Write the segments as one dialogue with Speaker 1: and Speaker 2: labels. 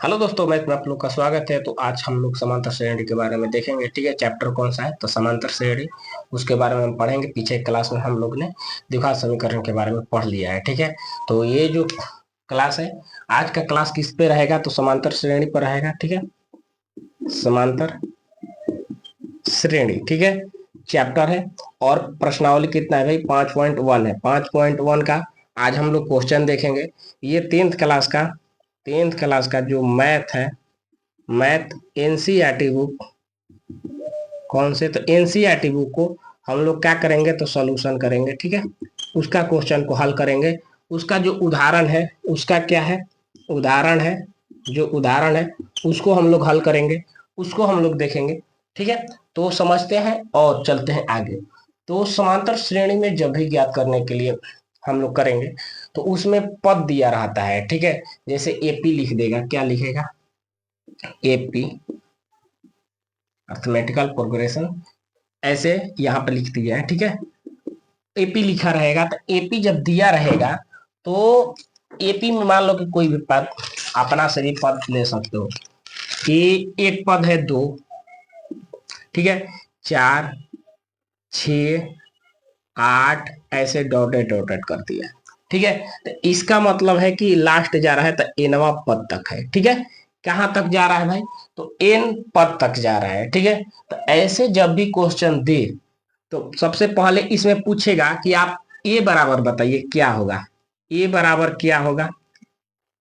Speaker 1: Hello दोस्तों, मैं आप लोग का स्वागत है। तो आज हम लोग समांतर श्रेणी के बारे में देखेंगे। ठीक है, चैप्टर कौन सा है? तो समांतर श्रेणी, उसके बारे में हम पढ़ेंगे। पीछे क्लास में हम लोग ने द्विघात समीकरण के बारे में पढ़ लिया है। ठीक है, तो ये जो क्लास है, आज का क्लास किस पे रहेगा? तो समांतर श्रेणी पर रहेगा। ठीक है, समांतर श्रेणी। ठीक है, चैप्टर है। और प्रश्नावली कितना है भाई? 5.1 है। 5.1 का आज हम लोग क्वेश्चन देखेंगे। ये टेंथ क्लास का जो मैथ है, मैथ एनसीईआरटी बुक। कौन से? तो एनसीईआरटी बुक को हम लोग क्या करेंगे? तो सॉल्यूशन करेंगे। ठीक है, उसका क्वेश्चन को हल करेंगे। उसका जो उदाहरण है, उसका क्या है? उदाहरण है, जो उदाहरण है उसको हम लोग हल करेंगे, उसको हम लोग देखेंगे। ठीक है, तो समझते हैं और चलते हैं आगे। तो समांतर श्रेणी में जब भी ज्ञात करने के लिए हम लोग करेंगे, तो उसमें पद दिया रहता है। ठीक है, जैसे एपी लिख देगा, क्या लिखेगा? एपी, अर्थमेटिकल प्रोग्रेशन, ऐसे यहाँ पे लिख दिया है। ठीक है, एपी लिखा रहेगा। तो एपी जब दिया रहेगा, तो एपी में मान लो कि कोई भी पद, अपना से भी पद ले सकते हो कि एक पद है 2, ठीक है, 4, 6, 8, ऐसे डॉटेड डॉटेड कर दिया। ठीक है, तो इसका मतलब है कि लास्ट जा रहा है तो एनवा पद तक है। ठीक है, कहां तक जा रहा है भाई? तो एन पद तक जा रहा है। ठीक है, तो ऐसे जब भी क्वेश्चन दे, तो सबसे पहले इसमें पूछेगा कि आप ए बराबर बताइए क्या होगा। ए बराबर क्या होगा?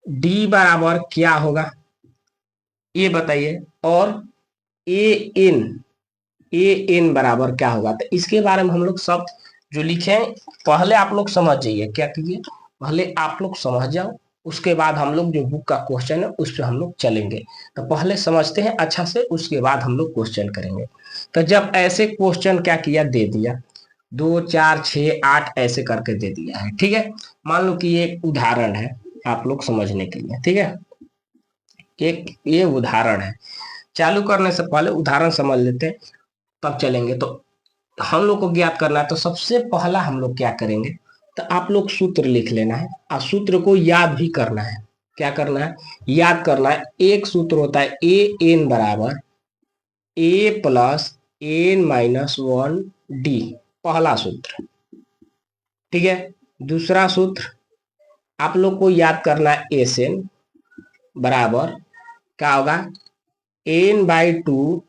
Speaker 1: डी बराबर क्या होगा? ये बताइए। और ए एन, ए एन बराबर क्या होगा? तो इसके बारे में हम लोग सब जो लिखे हैं, पहले आप लोग समझ जाइए। क्या कीजिए, पहले आप लोग समझ जाओ, उसके बाद हम लोग जो बुक का क्वेश्चन है उस पर हम लोग चलेंगे। तो पहले समझते हैं अच्छा से, उसके बाद हम लोग क्वेश्चन करेंगे। तो जब ऐसे क्वेश्चन क्या किया, दे दिया 2, 4, 6, 8 ऐसे करके दे दिया है। ठीक है, मान लो कि ये एक उदाहरण है आप लोग समझने के लिए। ठीक है, एक ये उदाहरण है। चालू करने से पहले उदाहरण समझ लेते हैं, तब चलेंगे। तो हम लोग को ज्ञात करना है, तो सबसे पहला हम लोग क्या करेंगे? तो आप लोग सूत्र लिख लेना है और सूत्र को याद भी करना है। क्या करना है? याद करना है। एक सूत्र होता है ए एन बराबर ए प्लस एन माइनस 1 डी, पहला सूत्र। ठीक है, दूसरा सूत्र आप लोग को याद करना है एस एन बराबर क्या होगा? एन बाई टू,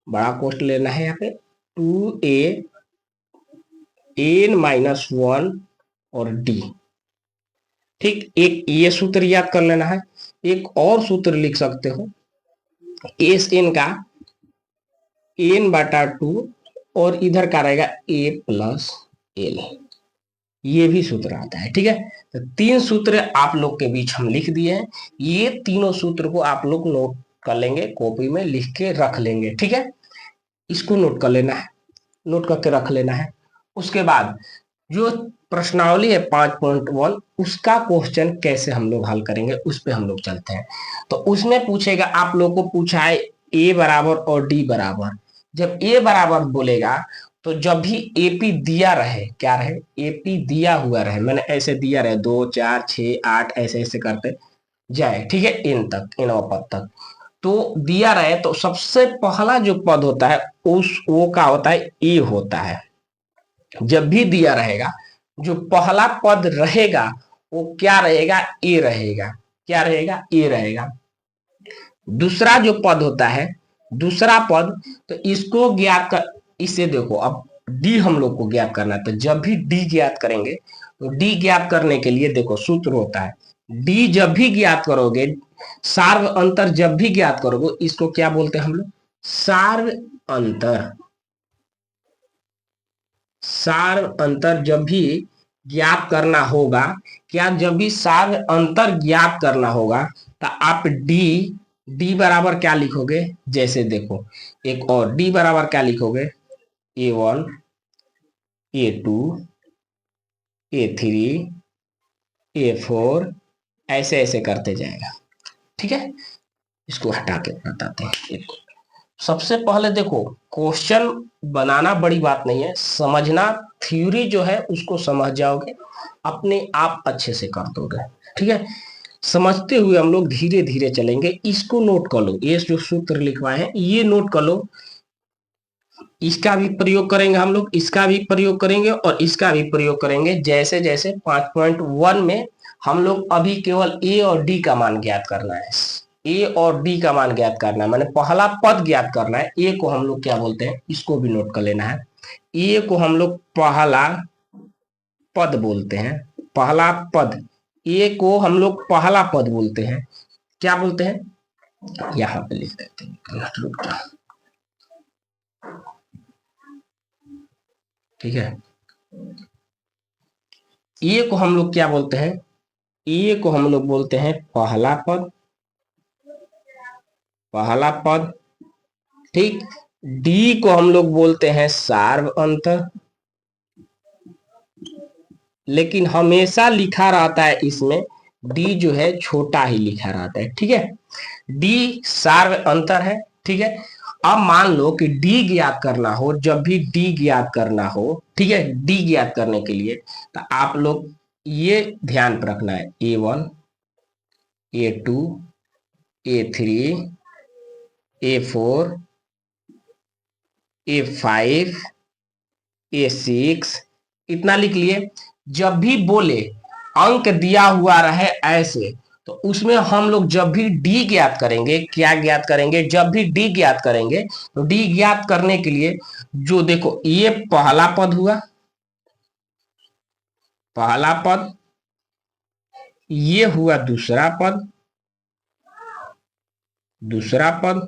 Speaker 1: बड़ा कोष्ट लेना है यहाँ पे, 2a एन माइनस 1 और डी। ठीक, एक ये सूत्र याद कर लेना है। एक और सूत्र लिख सकते हो, एस एन का एन बटा 2, और इधर का रहेगा ए प्लस एल। ये भी सूत्र आता है। ठीक है, तो 3 सूत्र आप लोग के बीच हम लिख दिए हैं। ये तीनों सूत्र को आप लोग नोट कर लेंगे, कॉपी में लिख के रख लेंगे। ठीक है, इसको नोट कर लेना है, नोट करके रख लेना है। उसके बाद जो प्रश्नावली है 5.1, उसका क्वेश्चन कैसे हम लोग हल करेंगे, उस पे हम लोग चलते हैं। तो उसमें पूछेगा, आप लोग को पूछा है ए बराबर और डी बराबर। जब ए बराबर बोलेगा, तो जब भी एपी दिया रहे, क्या रहे? एपी दिया हुआ रहे, मैंने ऐसे दिया रहे 2, 4, 6, 8 ऐसे ऐसे करते जाए। ठीक है, इन तक, इन पद तक तो दिया रहे, तो सबसे पहला जो पद होता है उस वो का होता है ए होता है। जब भी दिया रहेगा, जो पहला पद रहेगा वो क्या रहेगा? ए रहेगा। क्या रहेगा? ए रहेगा। दूसरा जो पद होता है, दूसरा पद, तो इसको ज्ञात कर, इसे देखो, अब डी हम लोग को ज्ञात करना है। तो जब भी डी ज्ञात करेंगे, तो डी ज्ञात करने के लिए देखो सूत्र होता है, डी जब भी ज्ञात करोगे, सार्व अंतर जब भी ज्ञात करोगे, इसको क्या बोलते हैं हम लोग? सार्व अंतर। सार अंतर जब भी ज्ञात करना होगा, क्या? जब भी सार अंतर ज्ञात करना होगा, तो आप डी, डी बराबर क्या लिखोगे? जैसे देखो, एक और डी बराबर क्या लिखोगे? A1, A2, A3, A4, ऐसे ऐसे करते जाएगा। ठीक है, इसको हटा के बताते हैं। एक सबसे पहले देखो, क्वेश्चन बनाना बड़ी बात नहीं है, समझना। थ्योरी जो है उसको समझ जाओगे, अपने आप अच्छे से कर दोगे। ठीक है, समझते हुए हम लोग धीरे धीरे चलेंगे। इसको नोट कर लो, ये जो सूत्र लिखवाए हैं ये नोट कर लो। इसका भी प्रयोग करेंगे हम लोग, इसका भी प्रयोग करेंगे और इसका भी प्रयोग करेंगे। जैसे जैसे 5.1 में हम लोग अभी केवल ए और डी का मान ज्ञात करना है। ए और डी का मान ज्ञात करना है, मैंने पहला पद ज्ञात करना है। ए को हम लोग क्या बोलते हैं, इसको भी नोट कर लेना है। ए को हम लोग पहला पद बोलते हैं, पहला पद। ए को हम लोग पहला पद बोलते हैं। क्या बोलते हैं, यहां पे लिख देते हैं, रुक जाओ, ठीक है। ए को हम लोग क्या बोलते हैं, ए को हम लोग बोलते हैं पहला पद, पहला पद, ठीक। डी को हम लोग बोलते हैं सार्व अंतर, लेकिन हमेशा लिखा रहता है इसमें डी जो है छोटा ही लिखा रहता है, ठीक है। डी सार्व अंतर है, ठीक है। अब मान लो कि डी ज्ञात करना हो, जब भी डी ज्ञात करना हो, ठीक है, डी ज्ञात करने के लिए तो आप लोग ये ध्यान पर रखना है, A1, A2, A3, A4, A5, A6, इतना लिख लिए। जब भी बोले अंक दिया हुआ रहे ऐसे, तो उसमें हम लोग जब भी डी ज्ञात करेंगे, क्या ज्ञात करेंगे, जब भी डी ज्ञात करेंगे तो डी ज्ञात करने के लिए जो देखो ये पहला पद हुआ, पहला पद, ये हुआ दूसरा पद, दूसरा पद,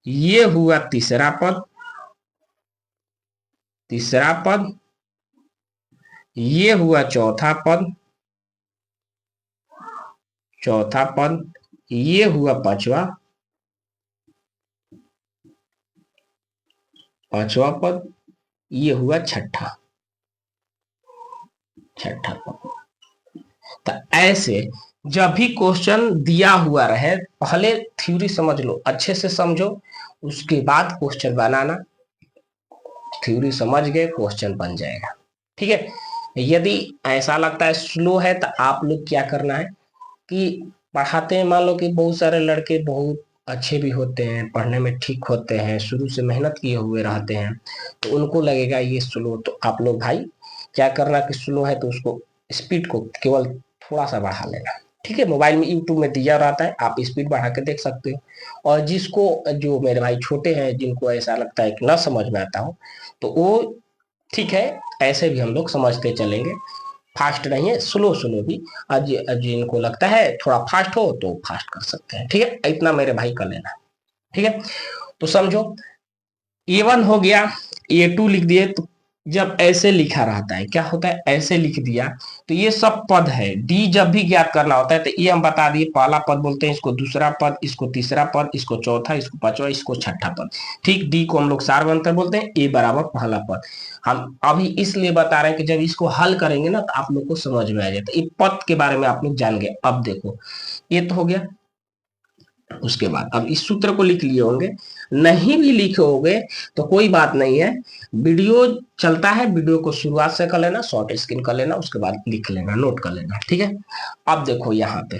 Speaker 1: ये हुआ तीसरा पद, तीसरा पद, ये हुआ चौथा पद, चौथा पद, ये हुआ पांचवा, पांचवा पद, ये हुआ छठा, छठा पद। तो ऐसे जब भी क्वेश्चन दिया हुआ रहे, पहले थ्योरी समझ लो, अच्छे से समझो, उसके बाद क्वेश्चन बनाना। थ्योरी समझ गए, क्वेश्चन बन जाएगा, ठीक है। यदि ऐसा लगता है स्लो है तो आप लोग क्या करना है कि पढ़ाते हैं, मान लो कि बहुत सारे लड़के बहुत अच्छे भी होते हैं, पढ़ने में ठीक होते हैं, शुरू से मेहनत किए हुए रहते हैं, तो उनको लगेगा ये स्लो। तो आप लोग भाई क्या करना कि स्लो है तो उसको स्पीड को केवल थोड़ा सा बढ़ा लेना, ठीक है। मोबाइल में यूट्यूब में दिया रहता है, आप स्पीड बढ़ा के देख सकते हो। और जिसको, जो मेरे भाई छोटे हैं, जिनको ऐसा लगता है कि ना समझ में आता हो, तो वो ठीक है, ऐसे भी हम लोग समझते चलेंगे। फास्ट नहीं है, स्लो स्लो भी। आज जिनको लगता है थोड़ा फास्ट हो तो फास्ट कर सकते हैं, ठीक है। इतना मेरे भाई कर लेना, ठीक है। तो समझो A1 हो गया, A2 लिख दिए। तो जब ऐसे लिखा रहता है, क्या होता है, ऐसे लिख दिया तो ये सब पद है। डी जब भी ज्ञात करना होता है तो ये हम बता दिए, पहला पद बोलते हैं, इसको दूसरा पद, इसको तीसरा पद, इसको चौथा, इसको पांचवा, इसको छठा पद, ठीक। डी को हम लोग सार्वंतर बोलते हैं, ए बराबर पहला पद। हम अभी इसलिए बता रहे हैं कि जब इसको हल करेंगे ना तो आप लोग को समझ में आ जाता है, ये पद के बारे में आप लोग जान गए। अब देखो ये तो हो गया, उसके बाद अब इस सूत्र को लिख लिए होंगे, नहीं भी लिखे होंगे तो कोई बात नहीं है, वीडियो चलता है, वीडियो को शुरुआत से कर लेना, शॉर्ट स्क्रीन कर लेना, उसके बाद लिख लेना, नोट कर लेना, ठीक है। अब देखो यहाँ पे,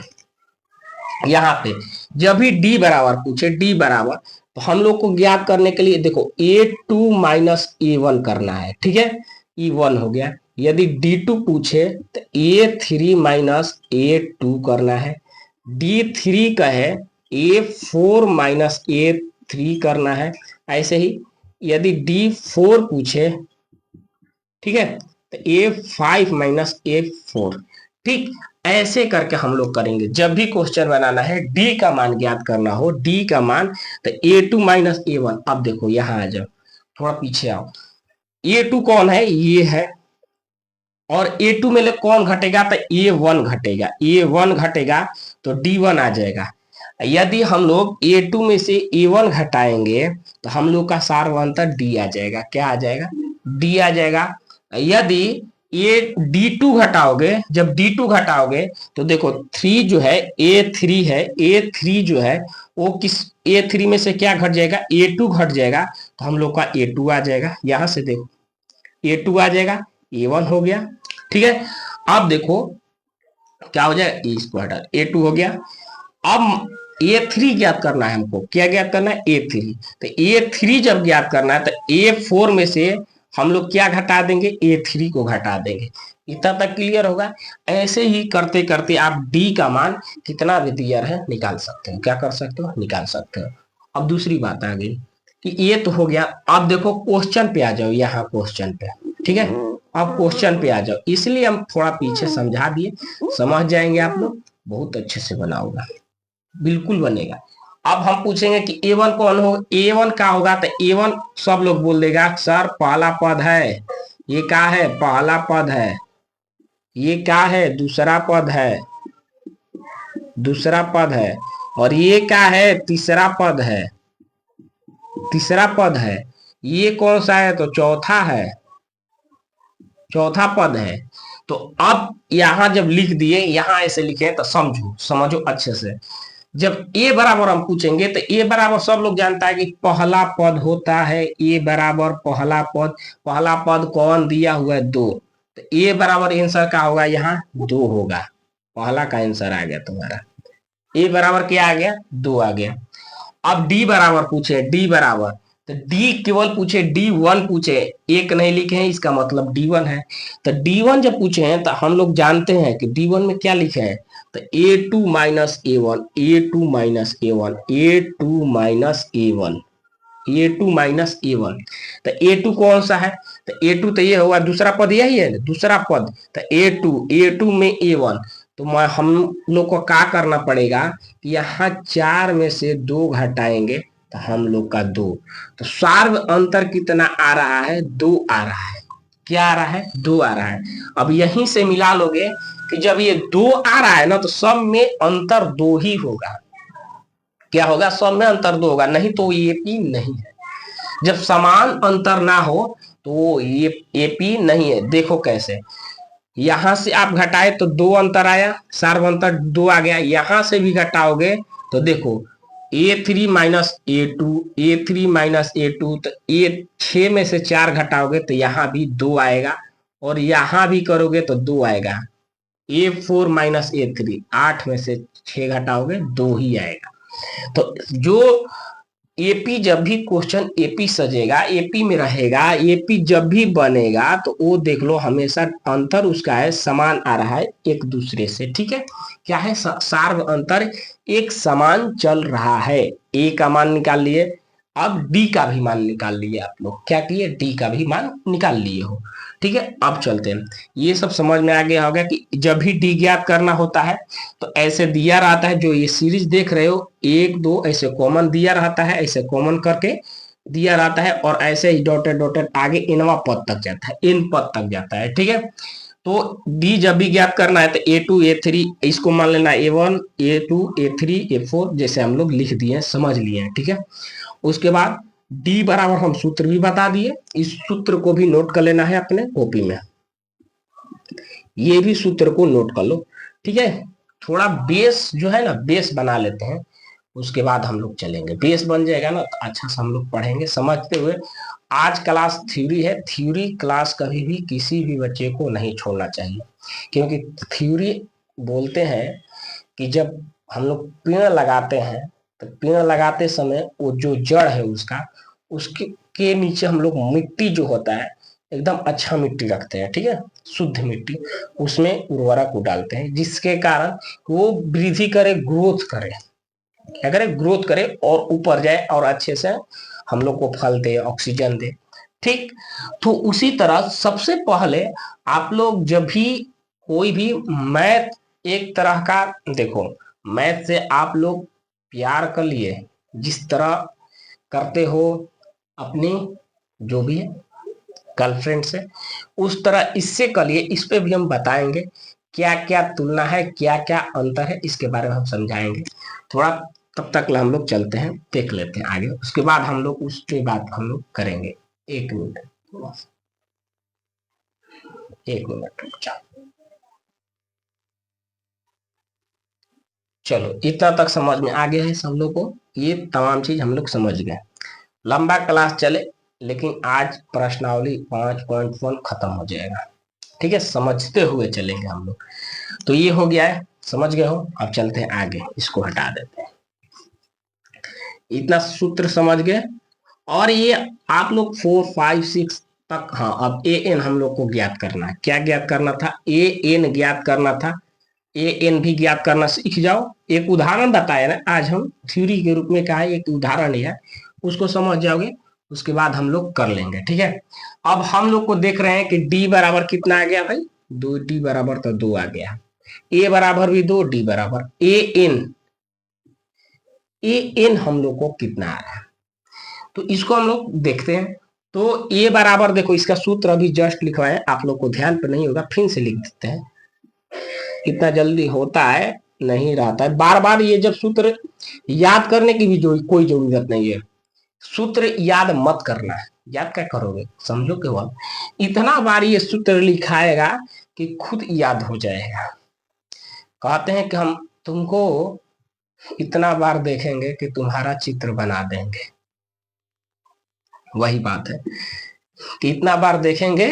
Speaker 1: यहाँ पे जब भी डी बराबर पूछे, डी बराबर, तो हम लोग को ज्ञात करने के लिए देखो A2 माइनस A1 करना है, ठीक है। E1 हो गया। यदि D2 पूछे तो A3 माइनस A2 करना है। D3 का है A4 माइनस A3 करना है। ऐसे ही यदि D4 पूछे, ठीक है, तो A5 माइनस A4, ठीक। ऐसे करके हम लोग करेंगे। जब भी क्वेश्चन बनाना है, डी का मान ज्ञात करना हो, डी का मान, तो A2 माइनस A1। अब देखो यहां आ जाओ, थोड़ा पीछे आओ। A2 कौन है, ये है, और A2 में ले कौन घटेगा तो A1 घटेगा, A1 घटेगा तो D1 आ जाएगा। यदि हम लोग A2 में से A1 घटाएंगे तो हम लोग का सार्वंतर D आ जाएगा। क्या आ जाएगा, D आ जाएगा। यदि ये D2 घटाओगे, जब D2 घटाओगे तो देखो 3 जो है, A3 है, A3 जो है वो किस, A3 में से क्या घट जाएगा, A2 घट जाएगा, तो हम लोग का A2 आ जाएगा। यहां से देखो A2 आ जाएगा, A1 हो गया, ठीक है। अब देखो क्या हो जाए ए स्क्वायर, A2 हो गया। अब A3 ज्ञात करना है हमको, क्या ज्ञात करना है A3। तो A3 जब ज्ञात करना है तो A4 में से हम लोग क्या घटा देंगे, A3 को घटा देंगे। इतना तक क्लियर होगा। ऐसे ही करते करते आप D का मान कितना भी दिया है निकाल सकते हो, क्या कर सकते हो, निकाल सकते हो। अब दूसरी बात आ गई कि ये तो हो गया। अब देखो क्वेश्चन पे आ जाओ, यहाँ क्वेश्चन पे, ठीक है। अब क्वेश्चन पे आ जाओ, इसलिए हम थोड़ा पीछे समझा दिए, समझ जाएंगे आप लोग, बहुत अच्छे से बना होगा, बिल्कुल बनेगा। अब हम पूछेंगे कि A1 कौन हो, A1 का होगा तो A1 सब लोग बोल देगा सर पहला पद है, ये क्या है, पहला पद है, ये क्या है, दूसरा पद है, दूसरा पद है, और ये क्या है, तीसरा पद है, तीसरा पद है। ये कौन सा है, तो चौथा है, चौथा पद है। तो अब यहां जब लिख दिए, यहां ऐसे लिखे तो समझो, समझो अच्छे से। जब ए बराबर हम पूछेंगे तो ए बराबर सब लोग जानता है कि पहला पद होता है, ए बराबर पहला पद। पहला पद कौन दिया हुआ है, 2। तो ए बराबर आंसर का होगा यहाँ 2 होगा, पहला का आंसर आ गया तुम्हारा। ए बराबर क्या आ गया, 2 आ गया। अब डी बराबर पूछे, डी बराबर, तो डी केवल पूछे, D1 पूछे, एक नहीं लिखे हैं, इसका मतलब D1 है। तो D1 जब पूछे हैं तो हम लोग जानते हैं कि D1 में क्या लिखे हैं, तो A2 minus A1, A2 minus A1, A2 minus A1, A2 minus A1। तो A2 कौन सा है, तो A2 तो ये हुआ दूसरा पद, यही है दूसरा पद। तो A2, A2 में A1, तो हम लोग को क्या करना पड़ेगा, यहाँ 4 में से 2 घटाएंगे तो हम लोग का 2। तो सार्व अंतर कितना आ रहा है, 2 आ रहा है। क्या आ रहा है, 2 आ रहा है। अब यहीं से मिला लोगे कि जब ये 2 आ रहा है ना, तो सब में अंतर 2 ही होगा। क्या होगा, सब में अंतर 2 होगा, नहीं तो ये पी नहीं है। जब समान अंतर ना हो तो ये एपी नहीं है। देखो कैसे, यहां से आप घटाए तो 2 अंतर आया, सार्व अंतर 2 आ गया। यहां से भी घटाओगे तो देखो A3 minus A2, A3 minus A2, तो ए 6 में से 4 घटाओगे तो यहाँ भी 2 आएगा, और यहाँ भी करोगे तो 2 आएगा। A4 माइनस A3, 8 में से 6 घटाओगे 2 ही आएगा। तो जो एपी जब भी क्वेश्चन एपी सजेगा, एपी में रहेगा, एपी जब भी बनेगा तो वो देख लो हमेशा अंतर उसका है समान आ रहा है एक दूसरे से, ठीक है। क्या है, सार्व अंतर एक समान चल रहा है। ए का मान निकाल लिए, अब डी का भी मान निकाल लिए, आप लोग क्या किए, डी का भी मान निकाल लिए हो, ठीक है। अब चलते हैं, ये सब समझ में आ गया होगा कि जब भी डी ज्ञात करना होता है तो ऐसे दिया रहता है, जो ये सीरीज देख रहे हो 1 2 ऐसे कॉमन दिया रहता है, ऐसे कॉमन करके दिया रहता है, और ऐसे ही डॉटेड डॉटेड आगे इनवा पद तक जाता है, इन पद तक जाता है, ठीक है। तो डी जब भी ज्ञात करना है तो A2 A3 इसको मान लेना, A1 A2 A3 A4 जैसे हम लोग लिख दिए, समझ लिए हैं, ठीक है। उसके बाद डी बराबर हम सूत्र भी बता दिए, इस सूत्र को भी नोट कर लेना है अपने कॉपी में, ये भी सूत्र को नोट कर लो, ठीक है। थोड़ा बेस जो है ना, बेस बना लेते हैं, उसके बाद हम लोग चलेंगे। बेस बन जाएगा ना तो अच्छा से हम लोग पढ़ेंगे समझते हुए। आज क्लास थ्योरी है, थ्योरी क्लास कभी भी किसी भी बच्चे को नहीं छोड़ना चाहिए, क्योंकि थ्योरी बोलते हैं कि जब हम लोग पेड़ लगाते हैं तो पेड़ लगाते समय वो जो जड़ है उसका, उसके के नीचे हम लोग मिट्टी जो होता है एकदम अच्छा मिट्टी रखते हैं, ठीक है, शुद्ध मिट्टी, उसमें उर्वरक को डालते हैं, जिसके कारण वो वृद्धि करे, ग्रोथ करे, क्या करे, ग्रोथ करे और ऊपर जाए और अच्छे से हम लोग को फल दे, ऑक्सीजन दे, ठीक। तो उसी तरह सबसे पहले आप लोग जब भी कोई भी मैथ एक तरह का, देखो मैथ से आप लोग प्यार कर लिए, जिस तरह करते हो अपनी जो भी गर्लफ्रेंड से, उस तरह इससे करिए। इस पे भी हम बताएंगे क्या क्या तुलना है, क्या क्या अंतर है, इसके बारे में हम समझाएंगे थोड़ा। तब तक हम लोग चलते हैं, देख लेते हैं आगे, उसके बाद हम लोग उसके बाद हम लोग करेंगे। 1 मिनट, बस 1 मिनट रुक जाओ। चलो इतना तक समझ में आ गया है सब लोग को, ये तमाम चीज हम लोग समझ गए। लंबा क्लास चले, लेकिन आज प्रश्नावली 5.1 खत्म हो जाएगा, ठीक है, समझते हुए चलेंगे हम लोग। तो ये हो गया है, समझ गए हो। अब चलते हैं आगे, इसको हटा देते हैं। इतना सूत्र समझ गए। और ये आप लोग 4 5 6 तक, हाँ अब ए एन हम लोग को ज्ञात करना है। क्या ज्ञात करना था? ए एन ज्ञात करना था। ए एन भी ज्ञात करना सीख जाओ। एक उदाहरण बताया ना आज हम, थ्योरी के रूप में कहा है, एक उदाहरण है, उसको समझ जाओगे, उसके बाद हम लोग कर लेंगे, ठीक है। अब हम लोग को देख रहे हैं कि डी बराबर कितना आ गया भाई? 2, डी बराबर तो 2 आ गया। ए बराबर भी 2, डी बराबर ए एन। ए एन हम लोग को कितना आ रहा है, तो इसको हम लोग देखते हैं। तो ए बराबर, देखो इसका सूत्र अभी जस्ट लिखवाए, आप लोग को ध्यान पर नहीं होगा, फिर से लिख देते हैं। इतना जल्दी होता है नहीं रहता है, बार बार ये जब सूत्र याद करने की भी कोई जरूरत नहीं है। सूत्र याद मत करना है, याद क्या करोगे, समझो केवल इतना बार ये सूत्र लिखाएगा कि खुद याद हो जाएगा। कहते हैं कि हम तुमको इतना बार देखेंगे कि तुम्हारा चित्र बना देंगे। वही बात है कि इतना बार देखेंगे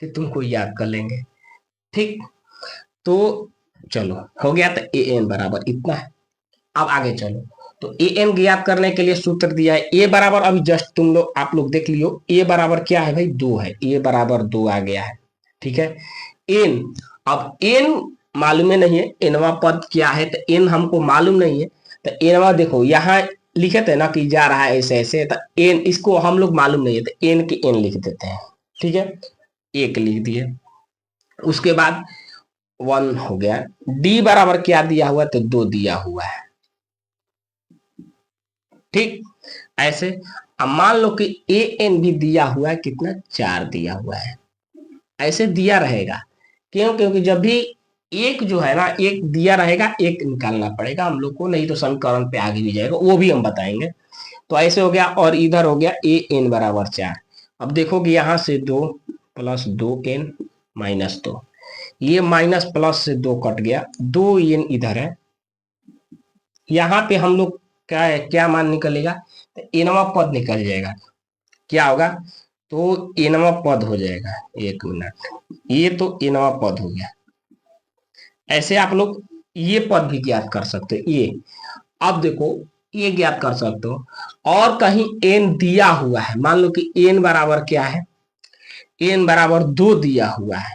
Speaker 1: कि तुमको याद कर लेंगे, ठीक। तो चलो हो गया, तो ए एन बराबर इतना है। अब आगे चलो, तो ए एन ज्ञात करने के लिए सूत्र दिया है। ए बराबर अभी जस्ट तुम लोग आप लोग देख लियो, ए बराबर क्या है भाई? 2 है। ए बराबर 2 आ गया है, ठीक है। एन, अब एन मालूम नहीं है, एनवा पद क्या है, तो एन हमको मालूम नहीं है। तो एनवा देखो यहाँ लिखे थे ना कि जा रहा है ऐसे ऐसे, तो एन इसको हम लोग मालूम नहीं है, तो एन के एन लिख देते हैं, ठीक है। एक लिख दिए, उसके बाद 1 हो गया। डी बराबर क्या दिया हुआ? तो 2 दिया हुआ है, ठीक। ऐसे अब मान लो कि ए एन भी दिया हुआ है, कितना? 4 दिया हुआ है। ऐसे दिया रहेगा, क्यों? क्योंकि जब भी एक जो है ना, एक दिया रहेगा, एक निकालना पड़ेगा हम लोग को, नहीं तो समीकरण पे आगे भी जाएगा, वो भी हम बताएंगे। तो ऐसे हो गया, और इधर हो गया ए एन बराबर 4। अब देखोगे यहाँ से 2 प्लस 2 एन माइनस 2, ये माइनस प्लस से 2 कट गया, 2 एन इधर है। यहाँ पे हम लोग क्या है, क्या मान निकलेगा? तो एनवा पद निकल जाएगा। क्या होगा? तो एनवा पद हो जाएगा। एक मिनट, ये तो एनवा पद हो गया। ऐसे आप लोग ये पद भी ज्ञात कर सकते हो, ये। अब देखो ये ज्ञात कर सकते हो, और कहीं एन दिया हुआ है, मान लो कि एन बराबर क्या है? एन बराबर 2 दिया हुआ है।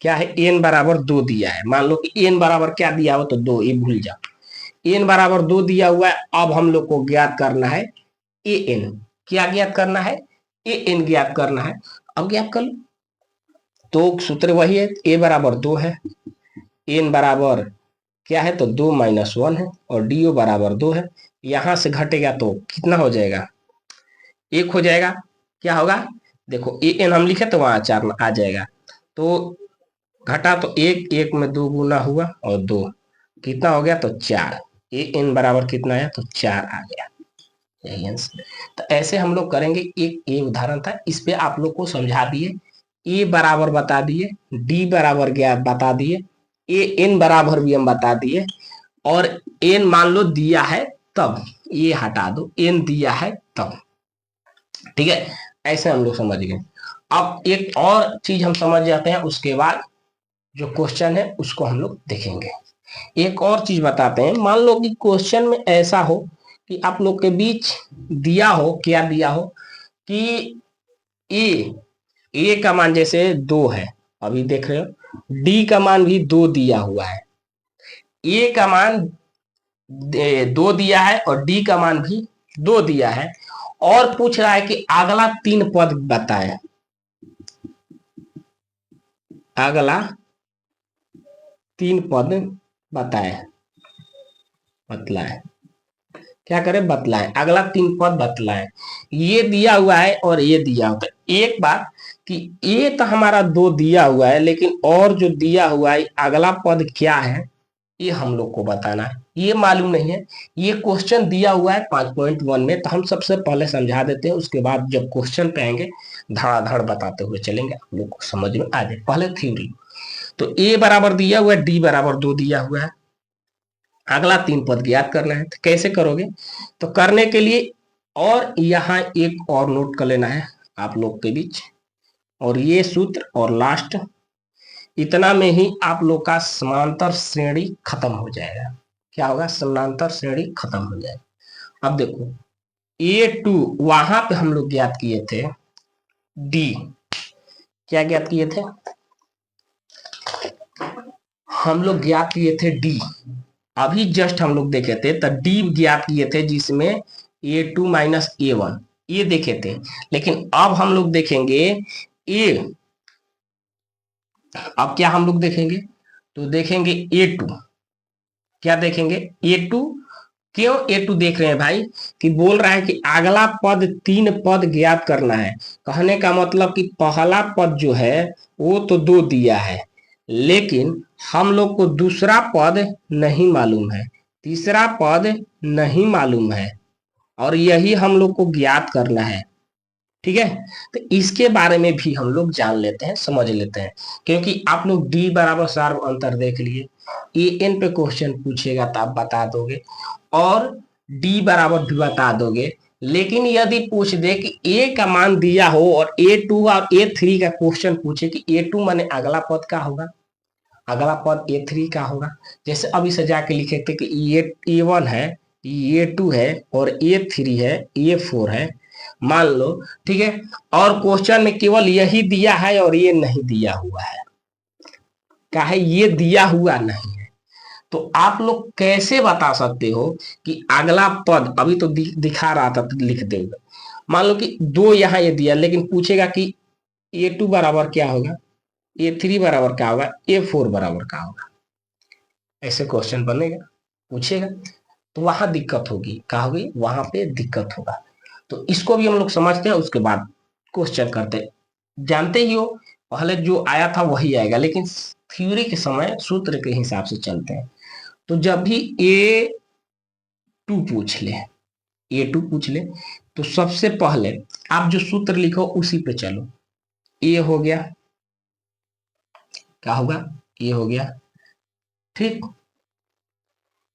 Speaker 1: क्या है? एन बराबर 2 दिया है। मान लो कि एन बराबर क्या दिया हो, तो 2, ये भूल जाओ। एन बराबर 2 दिया हुआ है। अब हम लोग को ज्ञात करना है ए एन। क्या ज्ञात करना है? ए एन ज्ञात करना है। अब ज्ञात कर लो, तो सूत्र वही है, ए बराबर 2 है, एन बराबर क्या है? तो 2 माइनस 1 है, और डी ओ बराबर 2 है। यहां से घटेगा तो कितना हो जाएगा? 1 हो जाएगा। क्या होगा? देखो ए एन हम लिखे तो वहां 4 आ जाएगा, तो घटा तो 1, 1 में 2 गुना हुआ, और 2 कितना हो गया? तो 4। ए एन बराबर कितना है? तो 4 आ गया, यही आंसर। तो ऐसे हम लोग करेंगे। एक ये उदाहरण था, इस पे आप लोग को समझा दिए। ए बराबर बता दिए, डी बराबर ज्ञात बता दिए, ए एन बराबर भी हम बता दिए, और एन मान लो दिया है तब, ये हटा दो, एन दिया है तब, ठीक है। ऐसे हम लोग समझ गए। अब एक और चीज हम समझ जाते हैं, उसके बाद जो क्वेश्चन है उसको हम लोग देखेंगे। एक और चीज बताते हैं, मान लो कि क्वेश्चन में ऐसा हो कि आप लोग के बीच दिया हो, क्या दिया हो कि ए, ए का मान जैसे 2 है, अभी देख रहे हो, डी का मान भी 2 दिया हुआ है, ए का मान 2 दिया है, और डी का मान भी 2 दिया है, और पूछ रहा है कि अगला 3 पद बताए। अगला 3 पद बताए, बतलाए, क्या करें? बतलाएं, अगला 3 पद बतलाएं। ये दिया हुआ है और ये दिया हुआ है। एक बात कि ये तो हमारा 2 दिया हुआ है, लेकिन और जो दिया हुआ है अगला पद क्या है, ये हम लोग को बताना है, ये मालूम नहीं है। ये क्वेश्चन दिया हुआ है 5.1 में, तो हम सबसे पहले समझा देते हैं, उसके बाद जब क्वेश्चन पे आएंगे धड़ाधड़ बताते हुए चलेंगे, आप लोग को समझ में आ जाए। पहले थ्योरी, तो ए बराबर दिया हुआ है, डी बराबर 2 दिया हुआ है, अगला 3 पद ज्ञात करना है। तो कैसे करोगे? तो करने के लिए, और यहाँ एक और नोट कर लेना है आप लोग के बीच, और ये सूत्र और लास्ट इतना में ही आप लोग का समांतर श्रेणी खत्म हो जाएगा। क्या होगा? समांतर श्रेणी खत्म हो जाएगा। अब देखो A2 वहां पे हम लोग ज्ञात किए थे D। क्या ज्ञात किए थे? हम लोग ज्ञात किए थे D। अभी जस्ट हम लोग देखे थे तो D ज्ञात किए थे जिसमें A2 माइनस A1 ये देखे थे। लेकिन अब हम लोग देखेंगे A। अब क्या हम लोग देखेंगे? तो देखेंगे A2। क्या देखेंगे? A2। क्यों A2 देख रहे हैं भाई? कि बोल रहा है कि अगला पद 3 पद ज्ञात करना है। कहने का मतलब कि पहला पद जो है वो तो 2 दिया है, लेकिन हम लोग को दूसरा पद नहीं मालूम है, तीसरा पद नहीं मालूम है, और यही हम लोग को ज्ञात करना है। ठीक है, तो इसके बारे में भी हम लोग जान लेते हैं, समझ लेते हैं। क्योंकि आप लोग डी बराबर सार्व अंतर देख लिए, ए एन पे क्वेश्चन पूछेगा तो आप बता दोगे और डी बराबर भी बता दोगे। लेकिन यदि पूछ दे कि ए का मान दिया हो और A2 और A3 का क्वेश्चन पूछे कि A2 माने अगला पद का होगा, अगला पद A3 का होगा। जैसे अभी से जाके लिखे थे कि ये A1 है, A2 है और A3 है, A4 है, मान लो। ठीक है, और क्वेश्चन में केवल यही दिया है और ये नहीं दिया हुआ है। क्या है? ये दिया हुआ नहीं है। तो आप लोग कैसे बता सकते हो कि अगला पद अभी तो दिखा रहा था तो लिख देगा। मान लो कि 2 यहाँ ये दिया, लेकिन पूछेगा कि A2 बराबर क्या होगा, A3 बराबर क्या होगा, A4 बराबर क्या होगा। ऐसे क्वेश्चन बनेगा, पूछेगा, तो वहां दिक्कत होगी। क्या होगी? वहां पे दिक्कत होगा। तो इसको भी हम लोग समझते हैं, उसके बाद क्वेश्चन करते हैं। जानते ही हो पहले जो आया था वही आएगा, लेकिन थ्योरी के समय सूत्र के हिसाब से चलते हैं। तो जब भी A2 पूछ ले, A2 पूछ ले तो सबसे पहले आप जो सूत्र लिखो उसी पे चलो। ए हो गया, क्या होगा? ए हो गया, ठीक,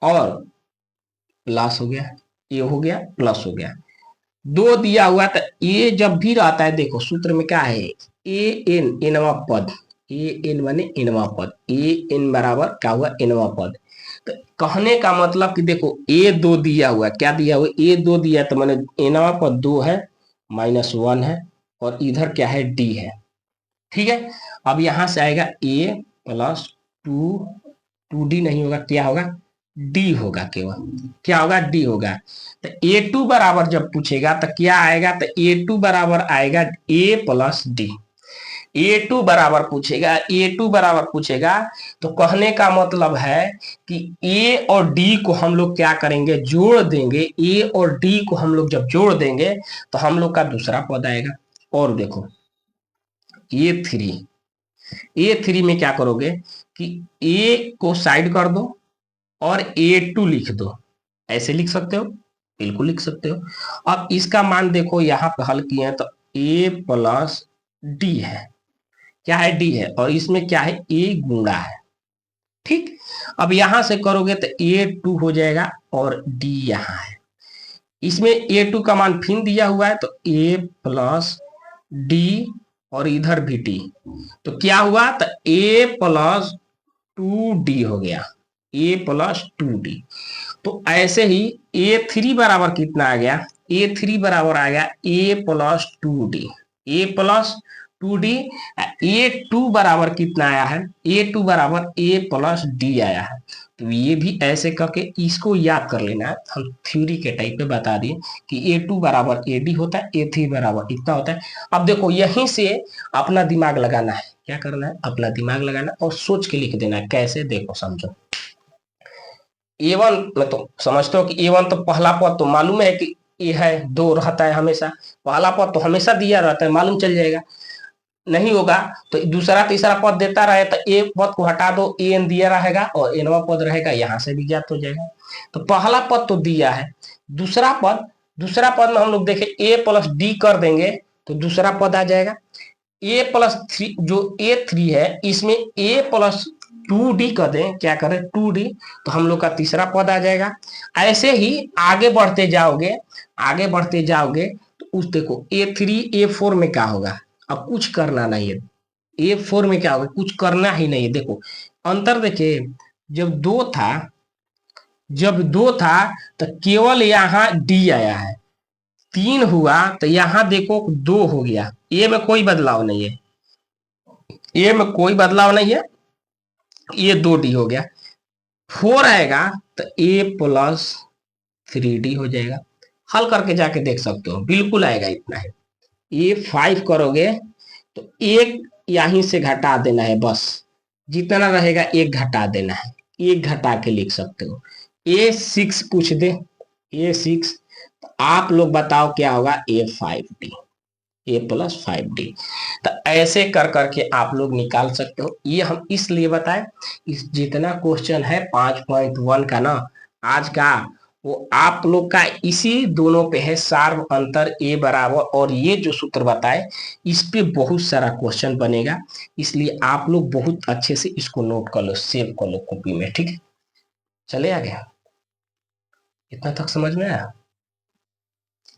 Speaker 1: और प्लस हो गया, ए हो गया प्लस हो गया। 2 दिया हुआ तो ए जब भी रहता है, देखो सूत्र में क्या है, ए एन एनवा पद, ए एन माने एनवा पद, ए एन बराबर क्या हुआ, एनवा पद। तो कहने का मतलब कि देखो A2 दिया हुआ, क्या दिया हुआ, A2 दिया तो माने एनवा पद 2 है, -1 है, और इधर क्या है, D है। ठीक है, अब यहां से आएगा A प्लस 2D नहीं होगा, क्या होगा, D होगा, केवल क्या होगा, D होगा। तो A2 बराबर जब पूछेगा तो क्या आएगा, तो A2 बराबर आएगा A प्लस D। A2 बराबर पूछेगा, A2 बराबर पूछेगा तो कहने का मतलब है कि A और D को हम लोग क्या करेंगे, जोड़ देंगे। A और D को हम लोग जब जोड़ देंगे तो हम लोग का दूसरा पद आएगा। और देखो A3 में क्या करोगे कि A को साइड कर दो और A2 लिख दो। ऐसे लिख सकते हो, बिल्कुल लिख सकते हो। अब इसका मान देखो, यहां पे हल किए हैं तो A प्लस D है, क्या है, D है, और इसमें क्या है, A गुणा है। ठीक, अब यहां से करोगे तो A2 हो जाएगा और D यहां है। इसमें A2 का मान फिर दिया हुआ है तो A प्लस D और इधर भी D। तो क्या हुआ, तो A प्लस 2D हो गया, A प्लस 2D। तो ऐसे ही A3 बराबर कितना आ गया, A3 बराबर आ गया A plus 2D, A plus 2D। A2 बराबर कितना आया है, A2 बराबर A प्लस D आया है। तो ये भी ऐसे करके इसको याद कर लेना है। हम थ्योरी के टाइप पे बता दिए कि A2 बराबर AD होता है, A3 बराबर इतना होता है। अब देखो यहीं से अपना दिमाग लगाना है, क्या करना है, अपना दिमाग लगाना और सोच के लिख देना है। कैसे, देखो समझो। A1 में तो समझते हो कि A1 तो पहला पद तो मालूम है कि ए है, 2 रहता है हमेशा, पहला पद तो हमेशा दिया रहता है, मालूम चल जाएगा। नहीं होगा तो दूसरा तीसरा पद देता रहे तो ए पद को हटा दो, ए एन दिया रहेगा और एनवा पद रहेगा, यहां से भी ज्ञात हो जाएगा। तो पहला पद तो दिया है, दूसरा पद में हम लोग देखें ए प्लस डी कर देंगे तो दूसरा पद आ जाएगा। ए प्लस 3 जो A3 है इसमें ए प्लस 2D कर दें, क्या करें, 2D, तो हम लोग का तीसरा पद आ जाएगा। ऐसे ही आगे बढ़ते जाओगे तो उस देखो A3 A4 में क्या होगा, अब कुछ करना नहीं है, A4 में क्या होगा, कुछ करना ही नहीं है। देखो अंतर देखिए, जब दो था जब दो था तो केवल यहाँ डी आया है, तीन हुआ तो यहाँ देखो दो हो गया, ए में कोई बदलाव नहीं है, ए में कोई बदलाव नहीं है, ये दो डी हो गया। फोर आएगा तो ए प्लस थ्री डी हो जाएगा। हल करके जाके देख सकते हो, बिल्कुल आएगा, इतना है। ये फाइव करोगे तो एक यहीं से घटा देना है, बस जितना रहेगा एक घटा देना है, एक घटा के लिख सकते हो। A6 पूछ दे, A6, तो आप लोग बताओ क्या होगा, A5D, A+5D। तो ऐसे कर करके आप लोग निकाल सकते हो। ये हम इसलिए बताएं, इस जितना क्वेश्चन है 5.1 का ना आज का, वो आप लोग का इसी दोनों पे है, सार्व अंतर ए बराबर, और ये जो सूत्र बताए इस पे बहुत सारा क्वेश्चन बनेगा, इसलिए आप लोग बहुत अच्छे से इसको नोट कर लो, सेव कर लो कॉपी में, ठीक है। चले आगे, इतना तक समझ में आया?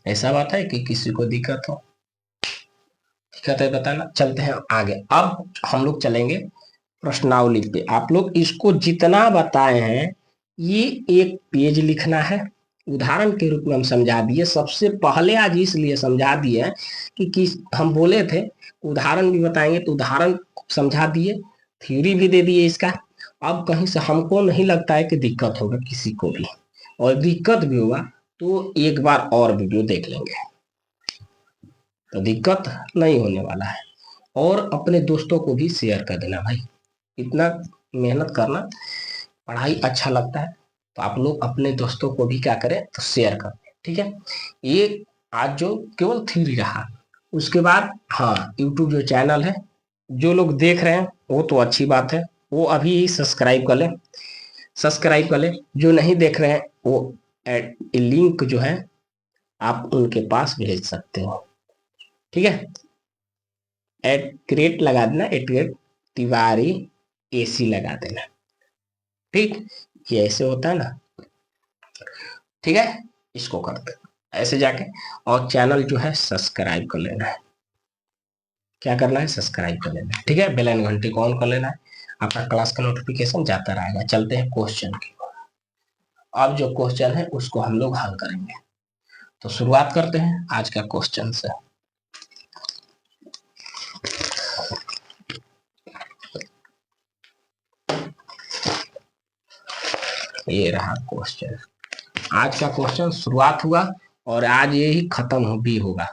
Speaker 1: ऐसा बात है कि किसी को दिक्कत हो, दिक्कत है बताना। चलते हैं आगे, अब हम लोग चलेंगे प्रश्नावली पे। आप लोग इसको जितना बताए हैं ये एक पेज लिखना है, उदाहरण के रूप में हम समझा दिए, सबसे पहले आज इसलिए समझा दिए कि हम बोले थे उदाहरण भी बताएंगे, तो उदाहरण समझा दिए, थ्योरी भी दे दिए इसका। अब कहीं से हमको नहीं लगता है कि दिक्कत होगा किसी को भी, और दिक्कत भी होगा तो एक बार और वीडियो देख लेंगे, तो दिक्कत नहीं होने वाला है। और अपने दोस्तों को भी शेयर कर देना भाई, इतना मेहनत करना, पढ़ाई अच्छा लगता है तो आप लोग अपने दोस्तों को भी क्या करें, तो शेयर करें, ठीक है। ये आज जो केवल थ्योरी रहा, उसके बाद हाँ यूट्यूब जो चैनल है, जो लोग देख रहे हैं वो तो अच्छी बात है, वो अभी सब्सक्राइब कर लें, सब्सक्राइब कर लें। जो नहीं देख रहे हैं वो लिंक जो है आप उनके पास भेज सकते हो, ठीक है। @ लगा देना, @ तिवारी AC लगा देना, ठीक। ये ऐसे होता है ना, ठीक है। इसको करते ऐसे जाके, और चैनल जो है सब्सक्राइब कर लेना है, क्या करना है, सब्सक्राइब कर लेना है, ठीक है। बेल आइकन घंटी को ऑन कर लेना है, आपका क्लास का नोटिफिकेशन जाता रहेगा। चलते हैं क्वेश्चन की, अब जो क्वेश्चन है उसको हम लोग हल करेंगे। तो शुरुआत करते हैं आज का क्वेश्चन से। ये रहा क्वेश्चन, आज का क्वेश्चन शुरुआत हुआ और आज ये ही खत्म भी होगा।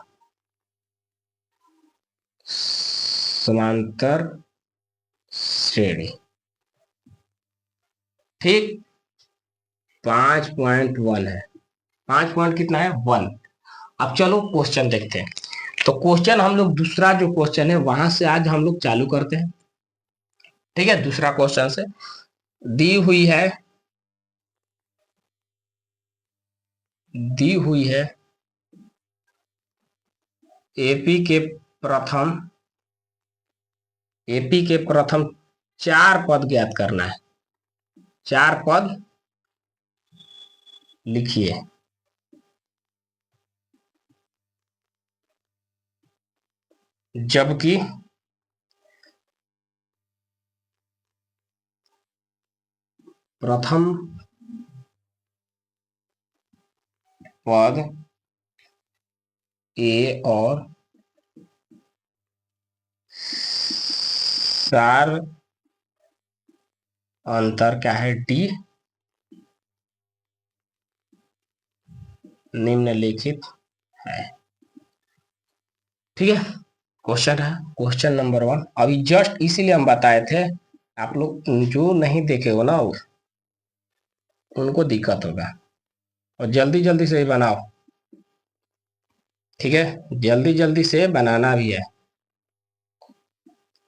Speaker 1: समांतर श्रेणी, ठीक। 5.1 है, 5 पॉइंट कितना है, 1। अब चलो क्वेश्चन देखते हैं। तो क्वेश्चन हम लोग दूसरा जो क्वेश्चन है वहां से आज हम लोग चालू करते हैं, ठीक है। दूसरा क्वेश्चन से दी हुई है एपी के प्रथम चार पद ज्ञात करना है, चार पद लिखिए। जबकि प्रथम पद ए और सार अंतर क्या है, डी निम्नलिखित है, ठीक है। क्वेश्चन है क्वेश्चन नंबर 1, अभी जस्ट इसीलिए हम बताए थे, आप लोग जो नहीं देखे हो ना उनको दिक्कत होगा, और जल्दी जल्दी से बनाओ, ठीक है, जल्दी जल्दी से बनाना भी है।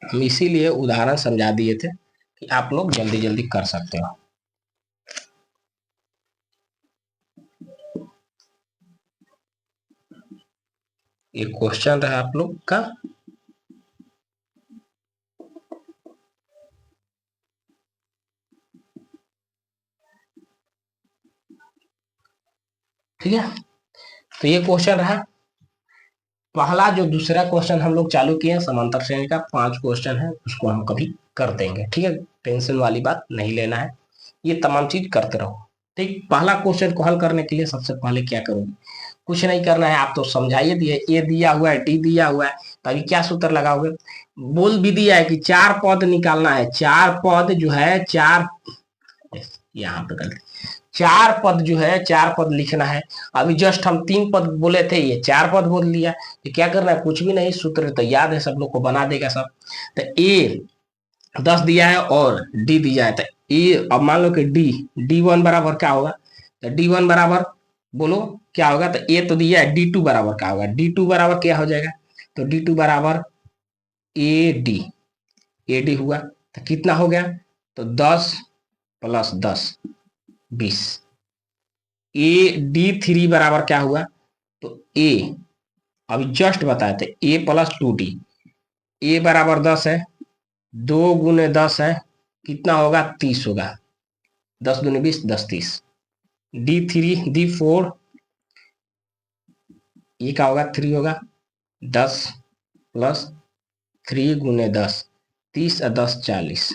Speaker 1: हम इसीलिए उदाहरण समझा दिए थे कि आप लोग जल्दी जल्दी कर सकते हो। ये क्वेश्चन रहा आप लोग का, ठीक है। तो ये क्वेश्चन रहा, पहला जो दूसरा क्वेश्चन हम लोग चालू किए हैं समांतर श्रेणी का 5 क्वेश्चन है, उसको हम कभी कर देंगे, ठीक है। टेंशन वाली बात नहीं लेना है, ये तमाम चीज करते रहो। ठीक, पहला क्वेश्चन को हल करने के लिए सबसे पहले क्या करोगे, कुछ नहीं करना है, आप तो समझाइए दिए, ए दिया हुआ है, डी दिया हुआ है, तो अभी क्या सूत्र लगाओगे। बोल भी दिया है कि 4 पद निकालना है, 4 पद जो है, 4 यहाँ पे कर, 4 पद जो है, 4 पद लिखना है। अभी जस्ट हम 3 पद बोले थे, ये 4 पद बोल लिया, तो क्या करना है, कुछ भी नहीं, सूत्र तो याद है, सब लोग को बना देगा सब। तो ए 10 दिया है और डी दिया है, तो ए, अब मान लो कि डी1 बराबर क्या होगा, तो डी1 बराबर बोलो क्या होगा, तो ए तो दिया है, डी2 बराबर क्या होगा, डी2 बराबर क्या हो जाएगा, तो डी2 बराबर ए डी हुआ, तो कितना हो गया, तो 10 प्लस 10 20। डी3 बराबर क्या हुआ, तो ए अभी जस्ट बताए थे, ए प्लस 2डी, ए बराबर 10 है, 2 गुने 10 है, कितना होगा, 30 होगा, 10 दूनी 20, 10 30। डी4 ये क्या होगा, 3 होगा, 10 प्लस 3 गुने 10, 30 और 10 40।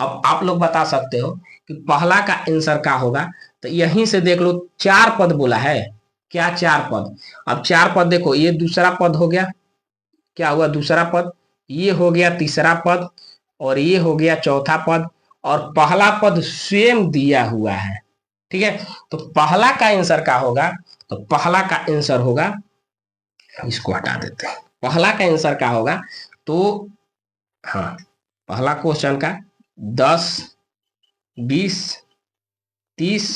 Speaker 1: अब आप लोग बता सकते हो कि पहला का आंसर क्या होगा, तो यहीं से देख लो, 4 पद बोला है, क्या 4 पद, अब 4 पद देखो, ये दूसरा पद हो गया, क्या हुआ दूसरा पद, ये हो गया तीसरा पद, और ये हो गया चौथा पद, और पहला पद स्वयं दिया हुआ है, ठीक है। तो पहला का आंसर क्या होगा, तो पहला का आंसर होगा, इसको हटा देते हैं, पहला का आंसर क्या होगा, तो हाँ, पहला क्वेश्चन का 10 20 30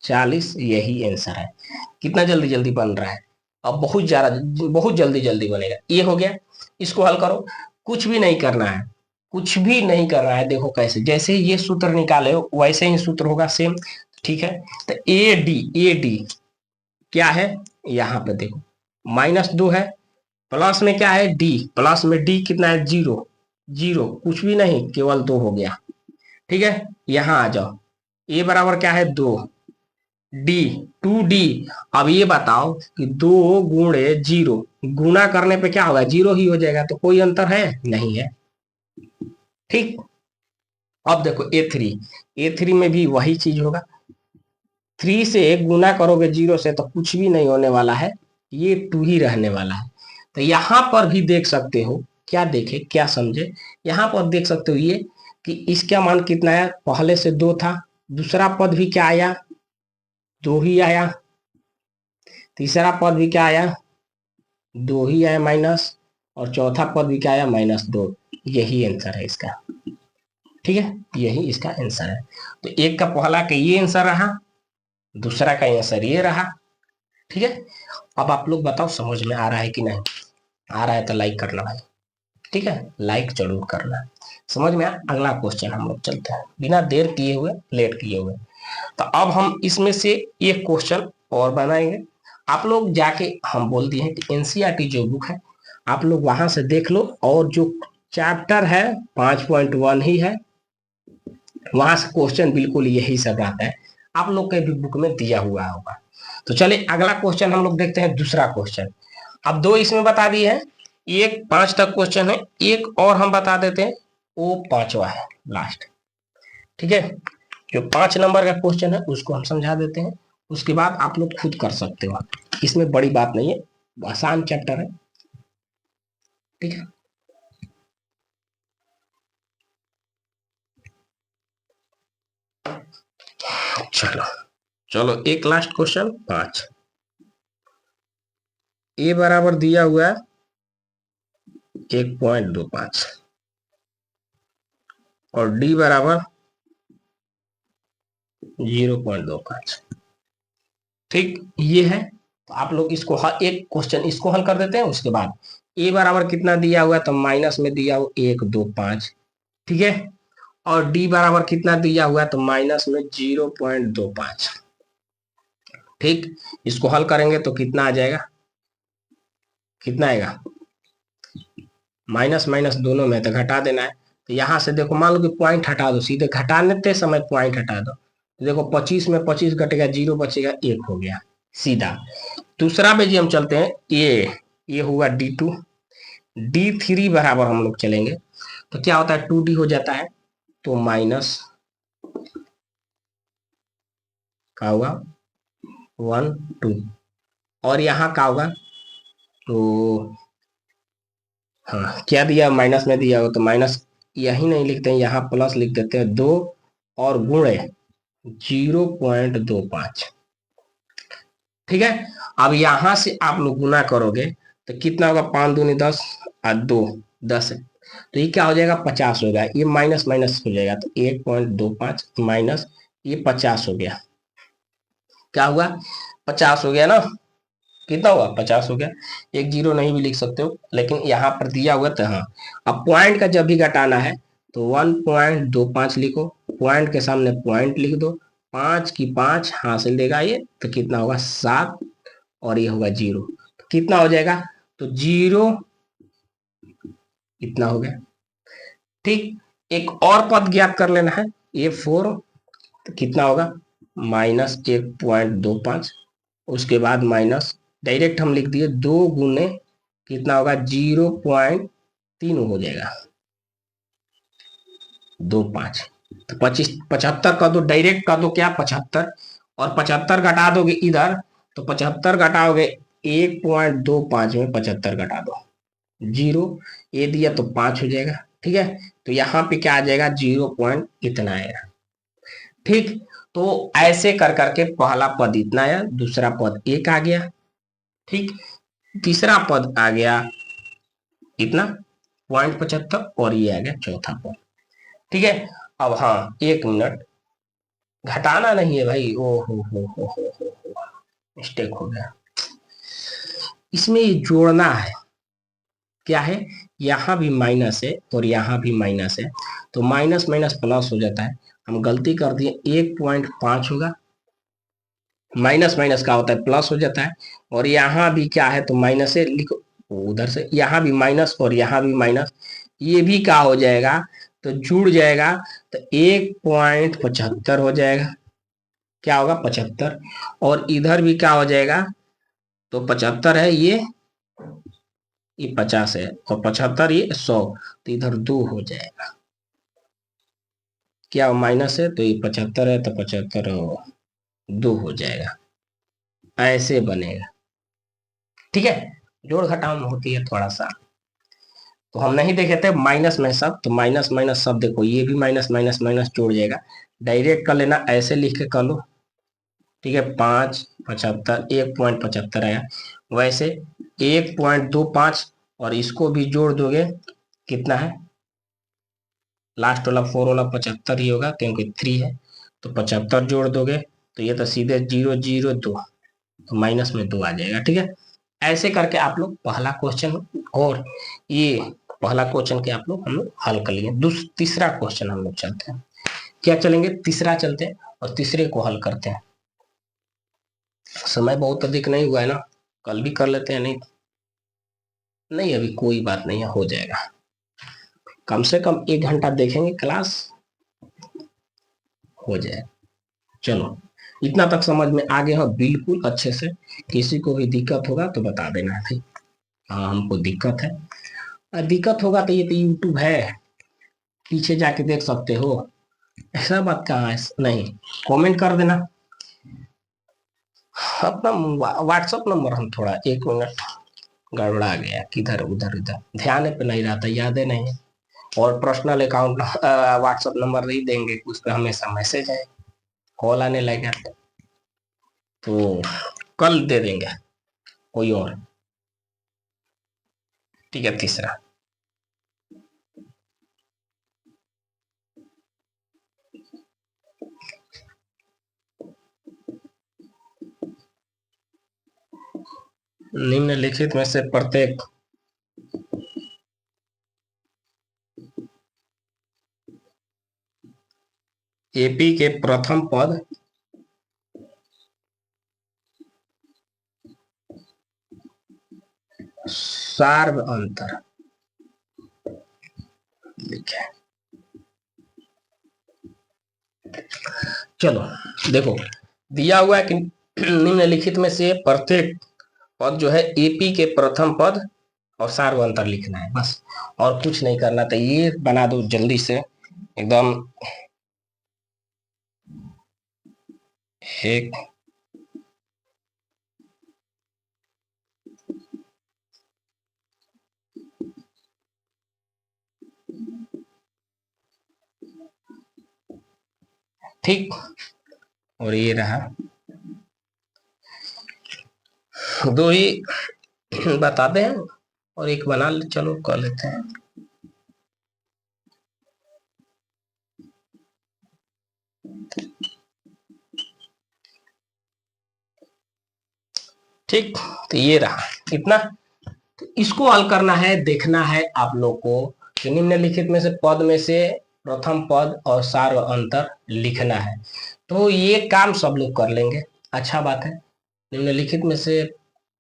Speaker 1: 40 यही आंसर है। कितना जल्दी जल्दी बन रहा है, अब बहुत ज्यादा, बहुत जल्दी जल्दी बनेगा। ये हो गया, इसको हल करो, कुछ भी नहीं करना है, कुछ भी नहीं करना है, देखो कैसे, जैसे ये सूत्र निकाले हो वैसे ही सूत्र होगा सेम, ठीक है। तो ए डी क्या है, यहाँ पे देखो -2 है, प्लस में क्या है, डी, प्लस में डी कितना है, 0 0, कुछ भी नहीं, केवल 2 हो गया, ठीक है। यहां आ जाओ, ए बराबर क्या है, 2, डी 2डी। अब ये बताओ कि 2 गुणे 0, गुणा करने पे क्या होगा, 0 ही हो जाएगा, तो कोई अंतर है नहीं है, ठीक। अब देखो ए थ्री में भी वही चीज होगा, 3 से गुना करोगे 0 से तो कुछ भी नहीं होने वाला है, ये 2 ही रहने वाला है। तो यहां पर भी देख सकते हो, क्या देखे क्या समझे, यहां पर देख सकते हो ये कि इसका मान कितना है, पहले से 2 था, दूसरा पद भी क्या आया, 2 ही आया, तीसरा पद भी क्या आया, 2 ही आया माइनस, और चौथा पद भी क्या आया, -2। यही आंसर है इसका, ठीक है, यही इसका आंसर है। तो एक का पहला का ये आंसर रहा, दूसरा का आंसर ये रहा, ठीक है। अब आप लोग बताओ समझ में आ रहा है कि नहीं आ रहा है, तो लाइक करना भाई, ठीक है, लाइक जरूर करना, समझ में आया। अगला क्वेश्चन हम लोग चलते हैं, बिना देर किए हुए, लेट किए हुए। तो अब हम इसमें से एक क्वेश्चन और बनाएंगे, आप लोग जाके, हम बोल दिए हैं कि एनसीईआरटी जो बुक है आप लोग वहां से देख लो, और जो चैप्टर है 5.1 ही है, वहां से क्वेश्चन बिल्कुल यही सब आता है, आप लोग के भी बुक में दिया हुआ होगा। तो चलिए अगला क्वेश्चन हम लोग देखते हैं, दूसरा क्वेश्चन। अब 2 इसमें बता दिए हैं, एक 5 तक क्वेश्चन है, एक और हम बता देते हैं, वो 5वां है लास्ट, ठीक है। जो 5 नंबर का क्वेश्चन है उसको हम समझा देते हैं, उसके बाद आप लोग खुद कर सकते हो, इसमें बड़ी बात नहीं है, आसान चैप्टर है, ठीक है। चलो चलो, एक लास्ट क्वेश्चन 5, ए बराबर दिया हुआ है 1.25 और डी बराबर 0.25, ठीक, ये है। तो आप लोग इसको एक क्वेश्चन इसको हल कर देते हैं, उसके बाद ए बराबर कितना दिया हुआ है, तो माइनस में दिया हुआ 125, ठीक है, और डी बराबर कितना दिया हुआ है, तो माइनस में 0.25, ठीक। इसको हल करेंगे तो कितना आ जाएगा, कितना आएगा, माइनस माइनस दोनों में, तो घटा देना है। तो यहाँ से देखो, मान लो कि पॉइंट हटा दो, सीधे घटाने समय पॉइंट हटा दो, तो देखो 25 में 25 घटेगा, 0 बचेगा, 1 हो गया, सीधा। दूसरा पे जी हम चलते हैं, ये हुआ D2, D3 बराबर हम लोग चलेंगे तो क्या होता है 2D हो जाता है, तो माइनस का होगा 1 2, और यहाँ का होगा तो हाँ क्या दिया, माइनस में दिया हो तो माइनस यही नहीं लिखते हैं, यहाँ प्लस लिख देते हैं 2 और गुणे 0.25। ठीक है, अब यहां से आप लोग गुना करोगे तो कितना होगा, 5 दूनी 10 और 2 10 है, तो ये क्या हो जाएगा 50 हो गया, ये माइनस माइनस हो जाएगा तो 1.25 माइनस ये 50 हो गया, क्या हुआ 50 हो गया ना, कितना हुआ 50 हो गया, एक जीरो नहीं भी लिख सकते हो लेकिन यहाँ पर दिया हुआ तो हाँ। अब पॉइंट का जब भी घटाना है तो 1.25 लिखो, पॉइंट के सामने पॉइंट लिख दो, 5 की 5 हासिल देगा ये, तो कितना होगा 7, और ये होगा 0, तो कितना हो जाएगा, तो 0 इतना हो गया। ठीक, एक और पद ज्ञात कर लेना है, ये 4, तो कितना होगा -1.25, उसके बाद माइनस डायरेक्ट हम लिख दिए 2 गुने कितना होगा 0.3 हो जाएगा 25, तो 75 कर दो, डायरेक्ट कर दो क्या 75, और 75 घटा दोगे इधर तो 75 घटाओगे 1.25 में 75 घटा दो 0, ये दिया तो 5 हो जाएगा। ठीक है, तो यहाँ पे क्या आ जाएगा 0 पॉइंट इतना आएगा। ठीक, तो ऐसे कर करके पहला पद इतना आया, दूसरा पद 1 आ गया, ठीक, तीसरा पद आ गया इतना 0.75, और ये आ गया चौथा पद। ठीक है, अब हाँ 1 मिनट, घटाना नहीं है भाई, ओ हो मिस्टेक हो गया, इसमें ये जोड़ना है, क्या है, यहाँ भी माइनस है और यहाँ भी माइनस है, तो माइनस माइनस प्लस हो जाता है, हम गलती कर दिए 1.5 होगा, माइनस माइनस का होता है प्लस हो जाता है, और यहाँ भी क्या है तो माइनस है, लिखो उधर से, यहाँ भी माइनस और यहाँ भी माइनस, ये भी क्या हो जाएगा तो जुड़ जाएगा, तो 1.75 हो जाएगा, क्या होगा 75, और इधर भी क्या हो जाएगा, तो 75 है ये 50 है, और 75 ये 100, तो इधर 2 हो जाएगा, क्या माइनस है तो ये 75 है तो 75 2 हो जाएगा, ऐसे बनेगा। ठीक है, जोड़ घटाव में होती है थोड़ा सा, तो हम नहीं देखे थे माइनस में सब, तो माइनस माइनस सब देखो, ये भी माइनस माइनस माइनस जोड़ जाएगा, डायरेक्ट कर लेना, ऐसे लिख के कर लो। ठीक है, 5.75 1.75 आया, वैसे 1.25, और इसको भी जोड़ दोगे कितना है, लास्ट वाला 4 वाला 75 ही होगा क्योंकि 3 है, तो 75 जोड़ दोगे तो ये तो सीधे 0.02, तो माइनस में 2 आ जाएगा। ठीक है, ऐसे करके आप लोग पहला क्वेश्चन, और ये पहला क्वेश्चन के आप लोग हम लोग हल कर लिए। तीसरा क्वेश्चन हम लोग चलते हैं, क्या चलेंगे, तीसरा चलते हैं और तीसरे को हल करते हैं। समय बहुत अधिक नहीं हुआ है ना, कल भी कर लेते हैं, नहीं नहीं अभी कोई बात नहीं है, हो जाएगा, कम से कम 1 घंटा देखेंगे क्लास, हो जाए। चलो, इतना तक समझ में आ गया हो बिल्कुल अच्छे से, किसी को भी दिक्कत होगा तो बता देना भाई, हाँ हमको दिक्कत है, दिक्कत होगा तो ये तो यूट्यूब है, पीछे जाके देख सकते हो, ऐसा बात कहाँ है, नहीं कमेंट कर देना, अपना व्हाट्सअप नंबर, हम थोड़ा 1 मिनट गड़बड़ा गया, किधर उधर इधर ध्यान पे नहीं रहता, यादें नहीं है, और पर्सनल अकाउंट व्हाट्सएप नंबर नहीं देंगे, उस पर हमेशा मैसेज है, कॉल आने लगे तो कल दे देंगे कोई और। ठीक है, तीसरा निम्नलिखित में से प्रत्येक एपी के प्रथम पद सार्व अंतर लिखे। चलो देखो, दिया हुआ है कि निम्नलिखित में से प्रत्येक पद जो है एपी के प्रथम पद और सार्वंतर लिखना है बस, और कुछ नहीं करना। तो ये बना दो जल्दी से एकदम। एक ठीक, और ये रहा दो ही बताते हैं, और एक बना ले, चलो कर लेते हैं। ठीक, तो ये रहा इतना। तो इसको हल करना है, देखना है आप लोग को कि निम्नलिखित में से पद में से प्रथम पद और सार्व अंतर लिखना है। तो ये काम सब लोग कर लेंगे, अच्छा बात है। निम्नलिखित में से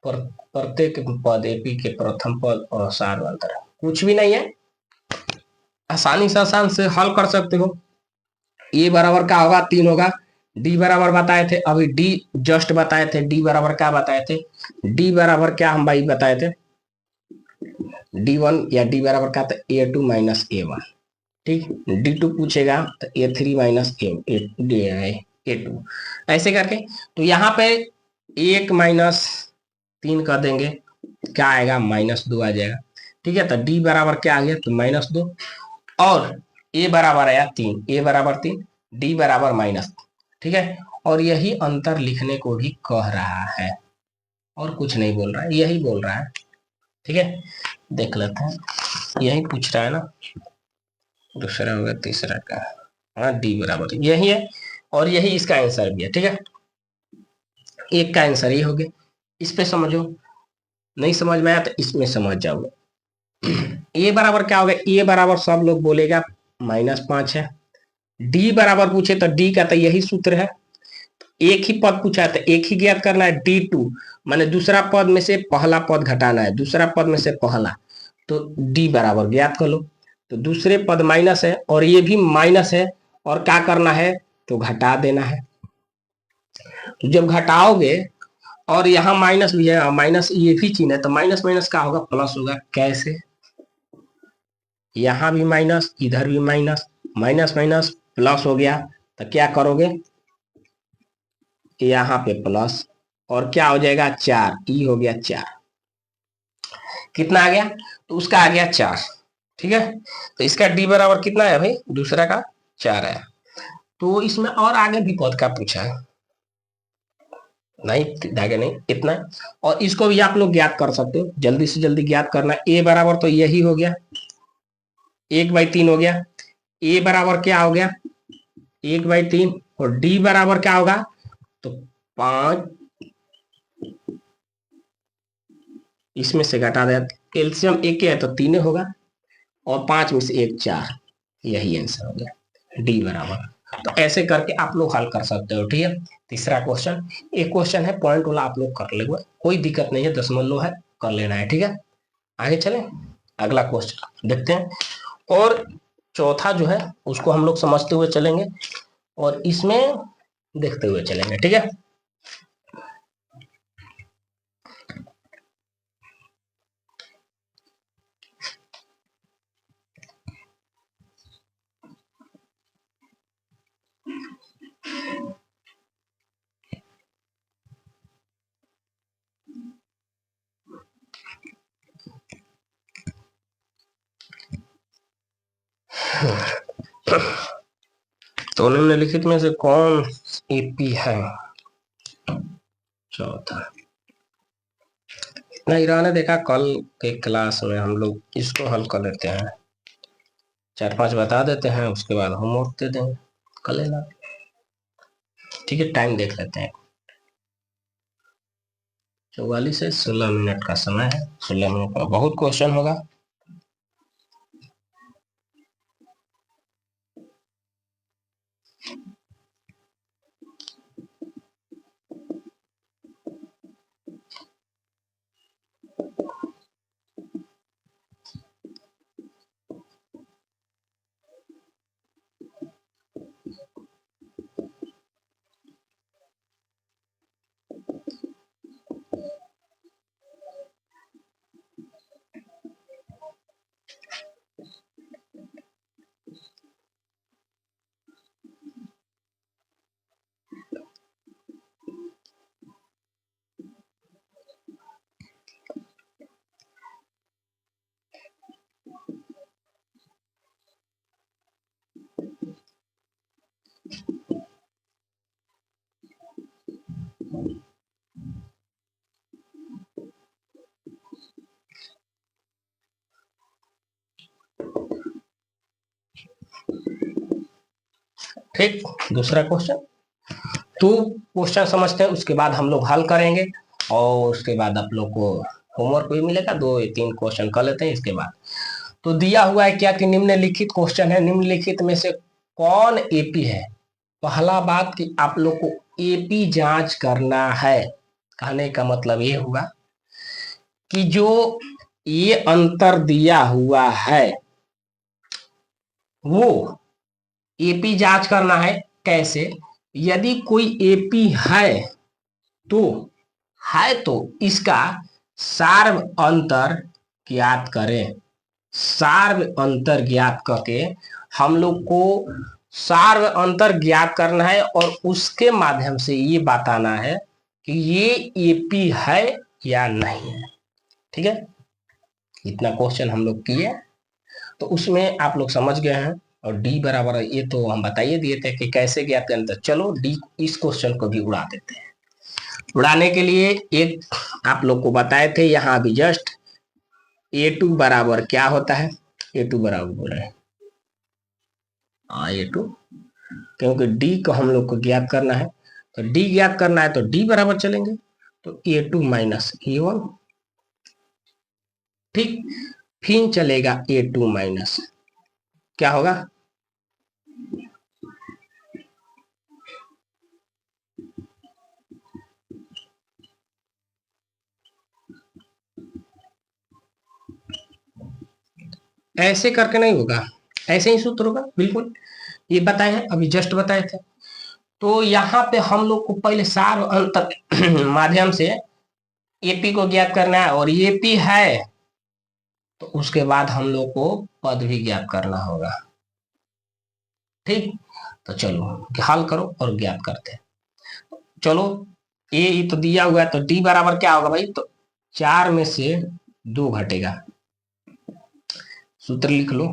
Speaker 1: प्रत्येक पद एपी के प्रथम पद और सार्व अंतर कुछ भी नहीं है, आसानी से आसान से हल कर सकते हो। ए बराबर क्या होगा, 3 होगा। डी बराबर बताए थे, अभी डी जस्ट बताए थे। डी बराबर क्या बताए थे, डी बराबर क्या हम भाई बताए थे, D1 या डी बराबर क्या था, A2 माइनस A1। ठीक, D2 पूछेगा तो A3 माइनस A2 ऐसे करके। तो यहाँ पे 1 - 3 कर देंगे, क्या आएगा, -2 आ जाएगा। ठीक है, तो डी बराबर क्या आ गया, तो -2, और ए बराबर आया 3, ए बराबर 3, डी बराबर -। ठीक है, और यही अंतर लिखने को भी कह रहा है, और कुछ नहीं बोल रहा है, यही बोल रहा है। ठीक है, देख लेते हैं, यही पूछ रहा है ना। दूसरा होगा, तीसरा का, हाँ डी बराबर यही है, और यही इसका आंसर भी है। ठीक है, एक का आंसर ये हो गया। इस पे समझो, नहीं समझ में आया तो इसमें समझ जाओगे। ए बराबर क्या होगा, ए बराबर सब लोग बोलेगा -5 है। डी बराबर पूछे तो डी का तो यही सूत्र है, एक ही पद पूछा है तो एक ही ज्ञात करना है, D2 माने दूसरा पद में से पहला पद घटाना है, दूसरा पद में से पहला, तो डी बराबर ज्ञात कर लो। तो दूसरे पद माइनस है और ये भी माइनस है, और क्या करना है, तो घटा देना है। तो जब घटाओगे, और यहाँ माइनस भी है, माइनस ये भी चिन्ह है, तो माइनस माइनस क्या होगा, प्लस होगा। कैसे, यहाँ भी माइनस, इधर भी माइनस, माइनस माइनस प्लस हो गया। तो क्या करोगे, यहाँ पे प्लस, और क्या हो जाएगा, 4, ई हो गया 4। कितना आ गया, तो उसका आ गया 4। ठीक है, तो इसका डी बराबर कितना है भाई, दूसरा का 4 है। तो इसमें और आगे भी पद का पूछा है, नहीं आगे नहीं, इतना। और इसको भी आप लोग ज्ञात कर सकते हो, जल्दी से जल्दी ज्ञात करना। ए बराबर तो यही हो गया, 1/3 हो गया। ए बराबर क्या हो गया, 1/3, और डी बराबर क्या होगा, तो 5, इसमें से घटा दे, कैल्शियम एक है तो 3 होगा, और 5 में से 1 4, यही आंसर हो गया, डी बराबर। तो ऐसे करके आप लोग हल कर सकते हो। ठीक है, तीसरा क्वेश्चन, एक क्वेश्चन है पॉइंट वाला, आप लोग कर लेंगे, कोई दिक्कत नहीं है, दशमलव है, कर लेना है। ठीक है, आगे चले, अगला क्वेश्चन देखते हैं। और चौथा जो है उसको हम लोग समझते हुए चलेंगे, और इसमें देखते हुए चलेंगे। ठीक है, तो निम्नलिखित में से कौन एपी है, चौथा। इतना ईरान ने देखा, कल के क्लास में हम लोग इसको हल कर लेते हैं, 4-5 बता देते हैं, उसके बाद होमवर्क दे देंगे, कर लेना। ठीक है, टाइम देख लेते हैं, 44 से 16 मिनट का समय है, 16 मिनट में बहुत क्वेश्चन होगा। ठीक, दूसरा क्वेश्चन। तो क्वेश्चन समझते हैं, उसके बाद हम लोग हल करेंगे और उसके बाद आप लोग को होमवर्क भी मिलेगा, 2 या 3 क्वेश्चन कर लेते हैं इसके बाद। तो दिया हुआ है क्या कि निम्नलिखित क्वेश्चन है, निम्नलिखित में से कौन एपी है। पहला बात कि आप लोग को एपी जांच करना है, कहने का मतलब ये हुआ कि जो ये अंतर दिया हुआ है वो एपी जांच करना है। कैसे? यदि कोई एपी तो तो इसका सार्व अंतर ज्ञात करें। सार्व अंतर ज्ञात करके हम लोग को सार्व अंतर ज्ञात करना है और उसके माध्यम से ये बताना है कि ये एपी है या नहीं है। ठीक है, इतना क्वेश्चन हम लोग किए तो उसमें आप लोग समझ गए हैं। और डी बराबर ये तो हम बताइए दिए थे कि कैसे ज्ञात करें, तो चलो डी इस क्वेश्चन को भी उड़ा देते हैं। उड़ाने के लिए एक आप लोग को बताए थे यहाँ अभी जस्ट, A2 बराबर क्या होता है। A2 बराबर बोल रहे हैं A2, क्योंकि डी को हम लोग को ज्ञात करना है, तो डी ज्ञात करना है तो डी बराबर चलेंगे, तो A2 माइनस A1। ठीक, फिर चलेगा A2 माइनस क्या होगा, ऐसे करके नहीं होगा, ऐसे ही सूत्र होगा बिल्कुल, ये बताए हैं अभी जस्ट बताए थे। तो यहाँ पे हम लोग को पहले सार अंतर माध्यम से एपी को ज्ञात करना है, और एपी है तो उसके बाद हम लोग को पद भी ज्ञात करना होगा। ठीक, तो चलो हल करो और ज्ञात करते हैं। चलो ए तो दिया हुआ है, तो डी बराबर क्या होगा भाई, तो 4 में से 2 घटेगा। सूत्र लिख लो,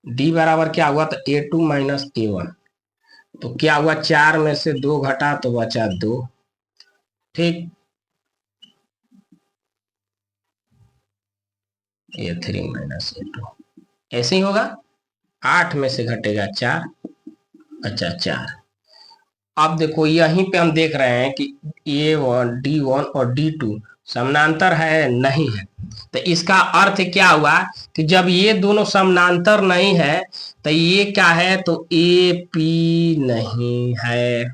Speaker 1: डी बराबर क्या हुआ, तो A2 माइनस A1। तो क्या हुआ, 4 में से 2 घटा तो बचा 2। ठीक, A3 माइनस A2 ऐसे ही होगा। 8 में से घटेगा 4, अच्छा 4। अब देखो यहीं पे हम देख रहे हैं कि A1 D1 और D2 समानांतर है नहीं है, तो इसका अर्थ क्या हुआ कि जब ये दोनों समानांतर नहीं है तो ये क्या है, तो AP नहीं है।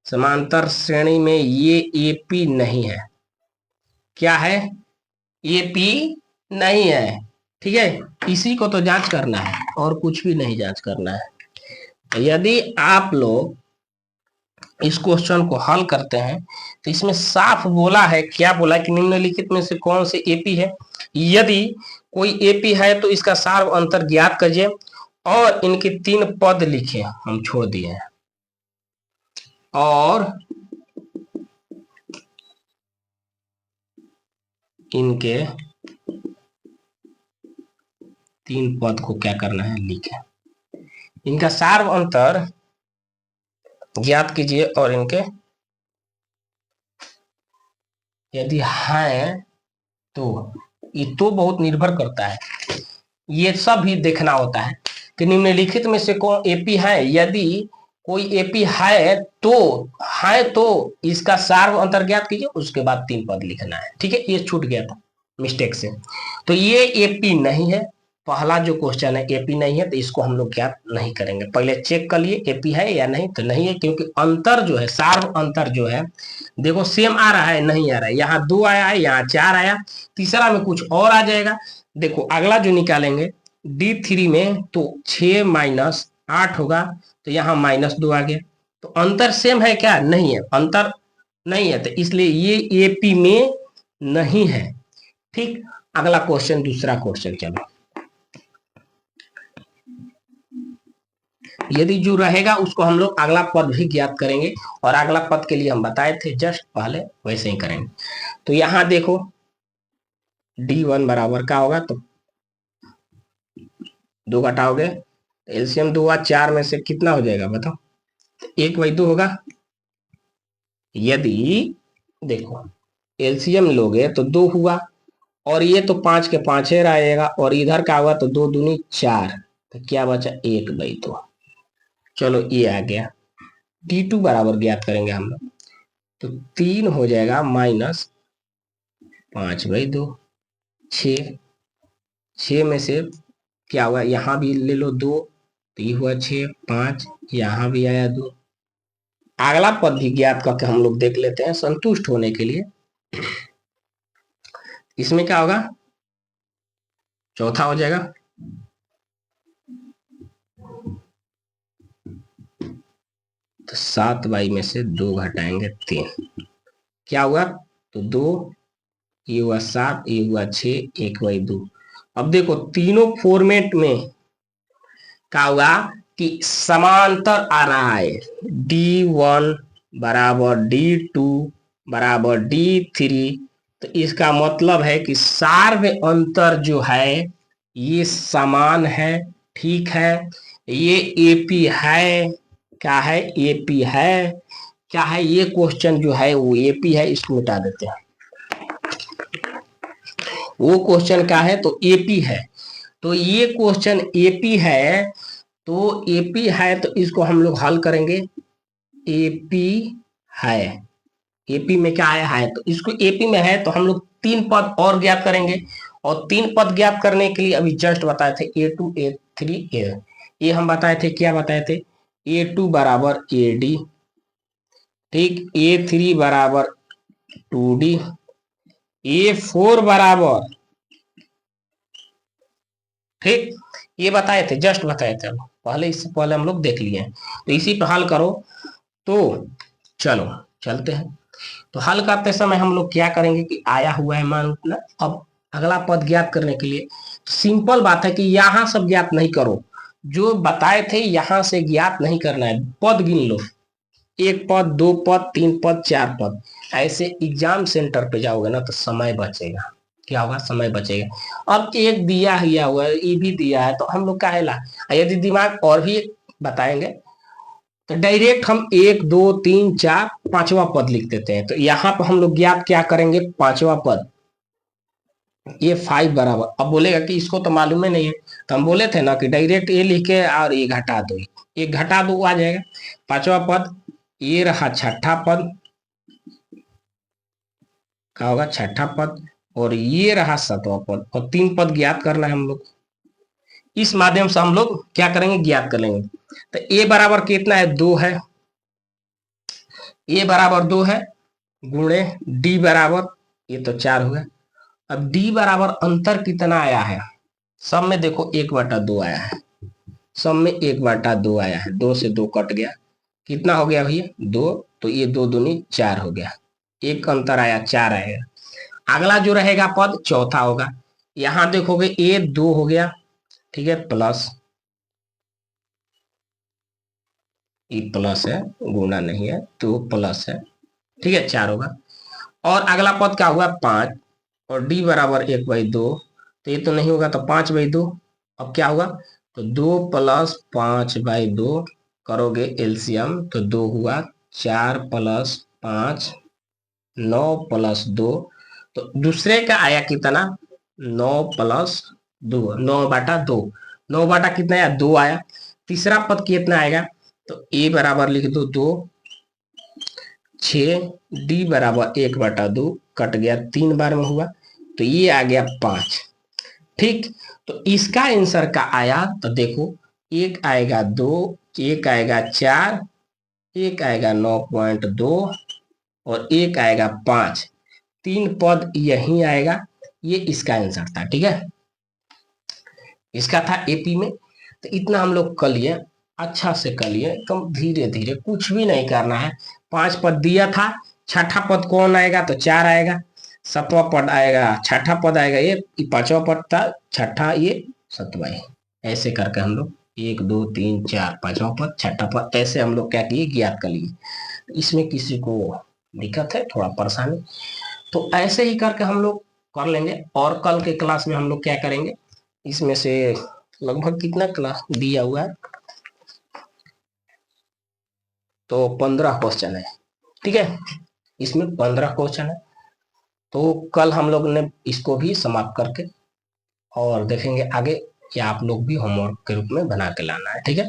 Speaker 1: समांतर श्रेणी में ये AP नहीं है। क्या है, AP नहीं है। ठीक है, इसी को तो जांच करना है और कुछ भी नहीं जांच करना है। यदि आप लोग इस क्वेश्चन को हल करते हैं तो इसमें साफ बोला है, क्या बोला कि निम्नलिखित में से कौन से एपी है। यदि कोई एपी है तो इसका सार्व अंतर ज्ञात कीजिए और इनके 3 पद लिखे, हम छोड़ दिए हैं, और इनके 3 पद को क्या करना है, लिखे। इनका सार्व अंतर ज्ञात कीजिए और इनके यदि है तो ये तो बहुत निर्भर करता है, ये सब भी देखना होता है कि निम्नलिखित में से कौन एपी है। यदि कोई एपी है तो इसका सार्व अंतर ज्ञात कीजिए, उसके बाद 3 पद लिखना है। ठीक है, ये छूट गया था मिस्टेक से, तो ये एपी नहीं है। पहला जो क्वेश्चन है एपी नहीं है, तो इसको हम लोग ज्ञात नहीं करेंगे। पहले चेक कर लिए एपी है या नहीं, तो नहीं है, क्योंकि अंतर जो है, सार्व अंतर जो है, देखो सेम आ रहा है नहीं आ रहा है, यहाँ 2 आया है, यहाँ 4 आया, तीसरा में कुछ और आ जाएगा। देखो अगला जो निकालेंगे D3 में तो 6 माइनस 8 होगा, तो यहाँ -2 आ गया। तो अंतर सेम है क्या, नहीं है, अंतर नहीं है, तो इसलिए ये एपी में नहीं है। ठीक, अगला क्वेश्चन, दूसरा क्वेश्चन चलो। यदि जो रहेगा उसको हम लोग अगला पद भी ज्ञात करेंगे, और अगला पद के लिए हम बताए थे जस्ट पहले, वैसे ही करेंगे। तो यहाँ देखो D1 बराबर क्या होगा, तो 2 घटाओगे, एलसीएम 2 4 में से कितना हो जाएगा बताओ, 1/2 होगा। यदि देखो एलसीएम लोगे तो 2 हुआ, और ये तो 5 के 5 रहेगा, और इधर का हुआ तो 2 दूनी 4, तो क्या बचा 1/2। चलो ये आ गया, D2 बराबर ज्ञात करेंगे हम लोग, तो 3 हो जाएगा माइनस 5/2, 6 में से क्या हुआ, यहाँ भी ले लो 2, तो ये हुआ 6, 5, यहाँ भी आया 2। अगला पद भी ज्ञात करके हम लोग देख लेते हैं संतुष्ट होने के लिए। इसमें क्या होगा, चौथा हो जाएगा, तो 7/2 में से 2 घटाएंगे 3, क्या हुआ, तो 2, ये हुआ 7, ये हुआ 6, 1/2। अब देखो तीनों फॉर्मेट में क्या हुआ कि समांतर आ रहा है, D1 बराबर D2 बराबर D3, तो इसका मतलब है कि सार्व अंतर जो है ये समान है, ठीक है। ये एपी है, क्या है, एपी है, क्या है, ये क्वेश्चन जो है वो एपी है, इसको मिटा देते हैं। वो क्वेश्चन क्या है, तो एपी है, तो ये क्वेश्चन एपी है, तो एपी है तो इसको हम लोग हल करेंगे। एपी है, एपी में क्या आया है, तो इसको एपी में है तो हम लोग 3 पद और ज्ञात करेंगे, और 3 पद ज्ञात करने के लिए अभी जस्ट बताए थे A2 A3 ये हम बताए थे, क्या बताए थे, A2 बराबर AD, ठीक, A3 बराबर 2D, A4 बराबर, ठीक, ये बताए थे, जस्ट बताए थे, पहले इससे पहले हम लोग देख लिए हैं, तो इसी पे हल करो। तो चलो चलते हैं, तो हल करते समय हम लोग क्या करेंगे कि आया हुआ है मान उतना, अब अगला पद ज्ञात करने के लिए सिंपल बात है कि यहां सब ज्ञात नहीं करो, जो बताए थे यहां से ज्ञात नहीं करना है, पद गिन लो, 1 पद, 2 पद, 3 पद, 4 पद, ऐसे एग्जाम सेंटर पे जाओगे ना तो समय बचेगा, क्या होगा, समय बचेगा। अब एक दिया हुआ है, ये भी दिया है, तो हम लोग का है, यदि दिमाग और भी बताएंगे तो डायरेक्ट हम 1 2 3 4 5वां पद लिख देते हैं, तो यहाँ पर हम लोग ज्ञात क्या करेंगे, 5वां पद, ये 5 बराबर, अब बोलेगा कि इसको तो मालूम ही नहीं है, तो हम बोले थे ना कि डायरेक्ट ये लिखे और ये घटा दो, ये घटा दो आ जाएगा 5वां पद, ये रहा छठा पद, क्या होगा, छठा पद, और ये रहा 7वां पद, और 3 पद ज्ञात करना है हम लोग, इस माध्यम से हम लोग क्या करेंगे, ज्ञात कर लेंगे। तो ए बराबर कितना है, 2 है, ए बराबर 2 है, गुणे डी बराबर, ये तो 4 हो गया। अब डी बराबर अंतर कितना आया है, सब में देखो 1/2 आया है, सब में 1/2 आया है, 2 से 2 कट गया, कितना हो गया भैया, 2, तो ये 2 दूनी 4 हो गया, एक अंतर आया, 4 आएगा। अगला जो रहेगा पद चौथा होगा, यहां देखोगे ए 2 हो गया, ठीक है, प्लस, ये प्लस है, गुना नहीं है, तो प्लस है, ठीक है, 4 होगा। और अगला पद क्या हुआ, 5, और डी बराबर 1/2, तो ये तो नहीं होगा, तो 5/2, अब क्या हुआ, तो 2 + 5/2 करोगे एलसीएम, तो 2 हुआ, 4 + 5 9 + 2, तो दूसरे का आया कितना, 9 + 2, 9/2, 9 कितना आया, 2 आया। तीसरा पद कितना आएगा, तो ए बराबर लिख दो 2, 6, डी बराबर 1/2, कट गया 3 बार में हुआ, तो ये आ गया 5, ठीक। तो इसका आंसर का आया, तो देखो एक आएगा 2, एक आएगा 4, एक आएगा 9.2, और एक आएगा 5, 3 पद यही आएगा, ये इसका आंसर था, ठीक है, इसका था एपी में। तो इतना हम लोग कर लिए, अच्छा से कर लिए, एकदम धीरे धीरे, कुछ भी नहीं करना है। 5 पद दिया था, छठा पद कौन आएगा, तो 4 आएगा, 7वां पद आएगा, छठा पद आएगा ये 5वां पद था, छठा ये 7वां, ऐसे करके हम लोग 1 2 3 4 5वां पद, छठा पद, ऐसे हम लोग क्या किए, ज्ञात कर लिए। इसमें किसी को दिक्कत है, थोड़ा परेशानी, तो ऐसे ही करके हम लोग कर लेंगे। और कल के क्लास में हम लोग क्या करेंगे, इसमें से लगभग कितना क्लास दिया हुआ है, तो 15 क्वेश्चन है, ठीक है, इसमें 15 क्वेश्चन है, तो कल हम लोग ने इसको भी समाप्त करके और देखेंगे आगे, या आप लोग भी होमवर्क के रूप में बना के लाना है, ठीक है।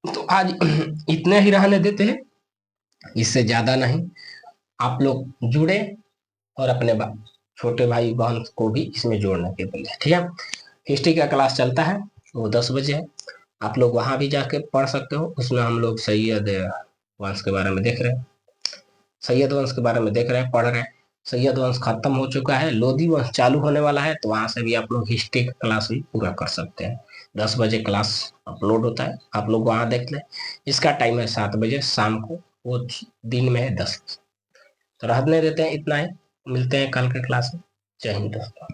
Speaker 1: तो आज इतने ही रहने देते हैं, इससे ज्यादा नहीं। आप लोग जुड़े और अपने छोटे भाई बहन को भी इसमें जोड़ने के बोले, ठीक है। हिस्ट्री का क्लास चलता है, वो 10 बजे है। आप लोग वहां भी जाके पढ़ सकते हो। उसमें हम लोग सैयद वंश के बारे में देख रहे हैं, सैयद वंश के बारे में देख रहे हैं, पढ़ रहे हैं। सैयद वंश खत्म हो चुका है, लोधी वंश चालू होने वाला है, तो वहां से भी आप लोग हिस्ट्री का क्लास भी पूरा कर सकते हैं। 10 बजे क्लास अपलोड होता है, आप लोग वहां देख लें। इसका टाइम है 7 बजे शाम को, वो दिन में है 10 बजे। तो रहने देते हैं, इतना ही। मिलते हैं कल के क्लास में। जय हिंद दोस्तों।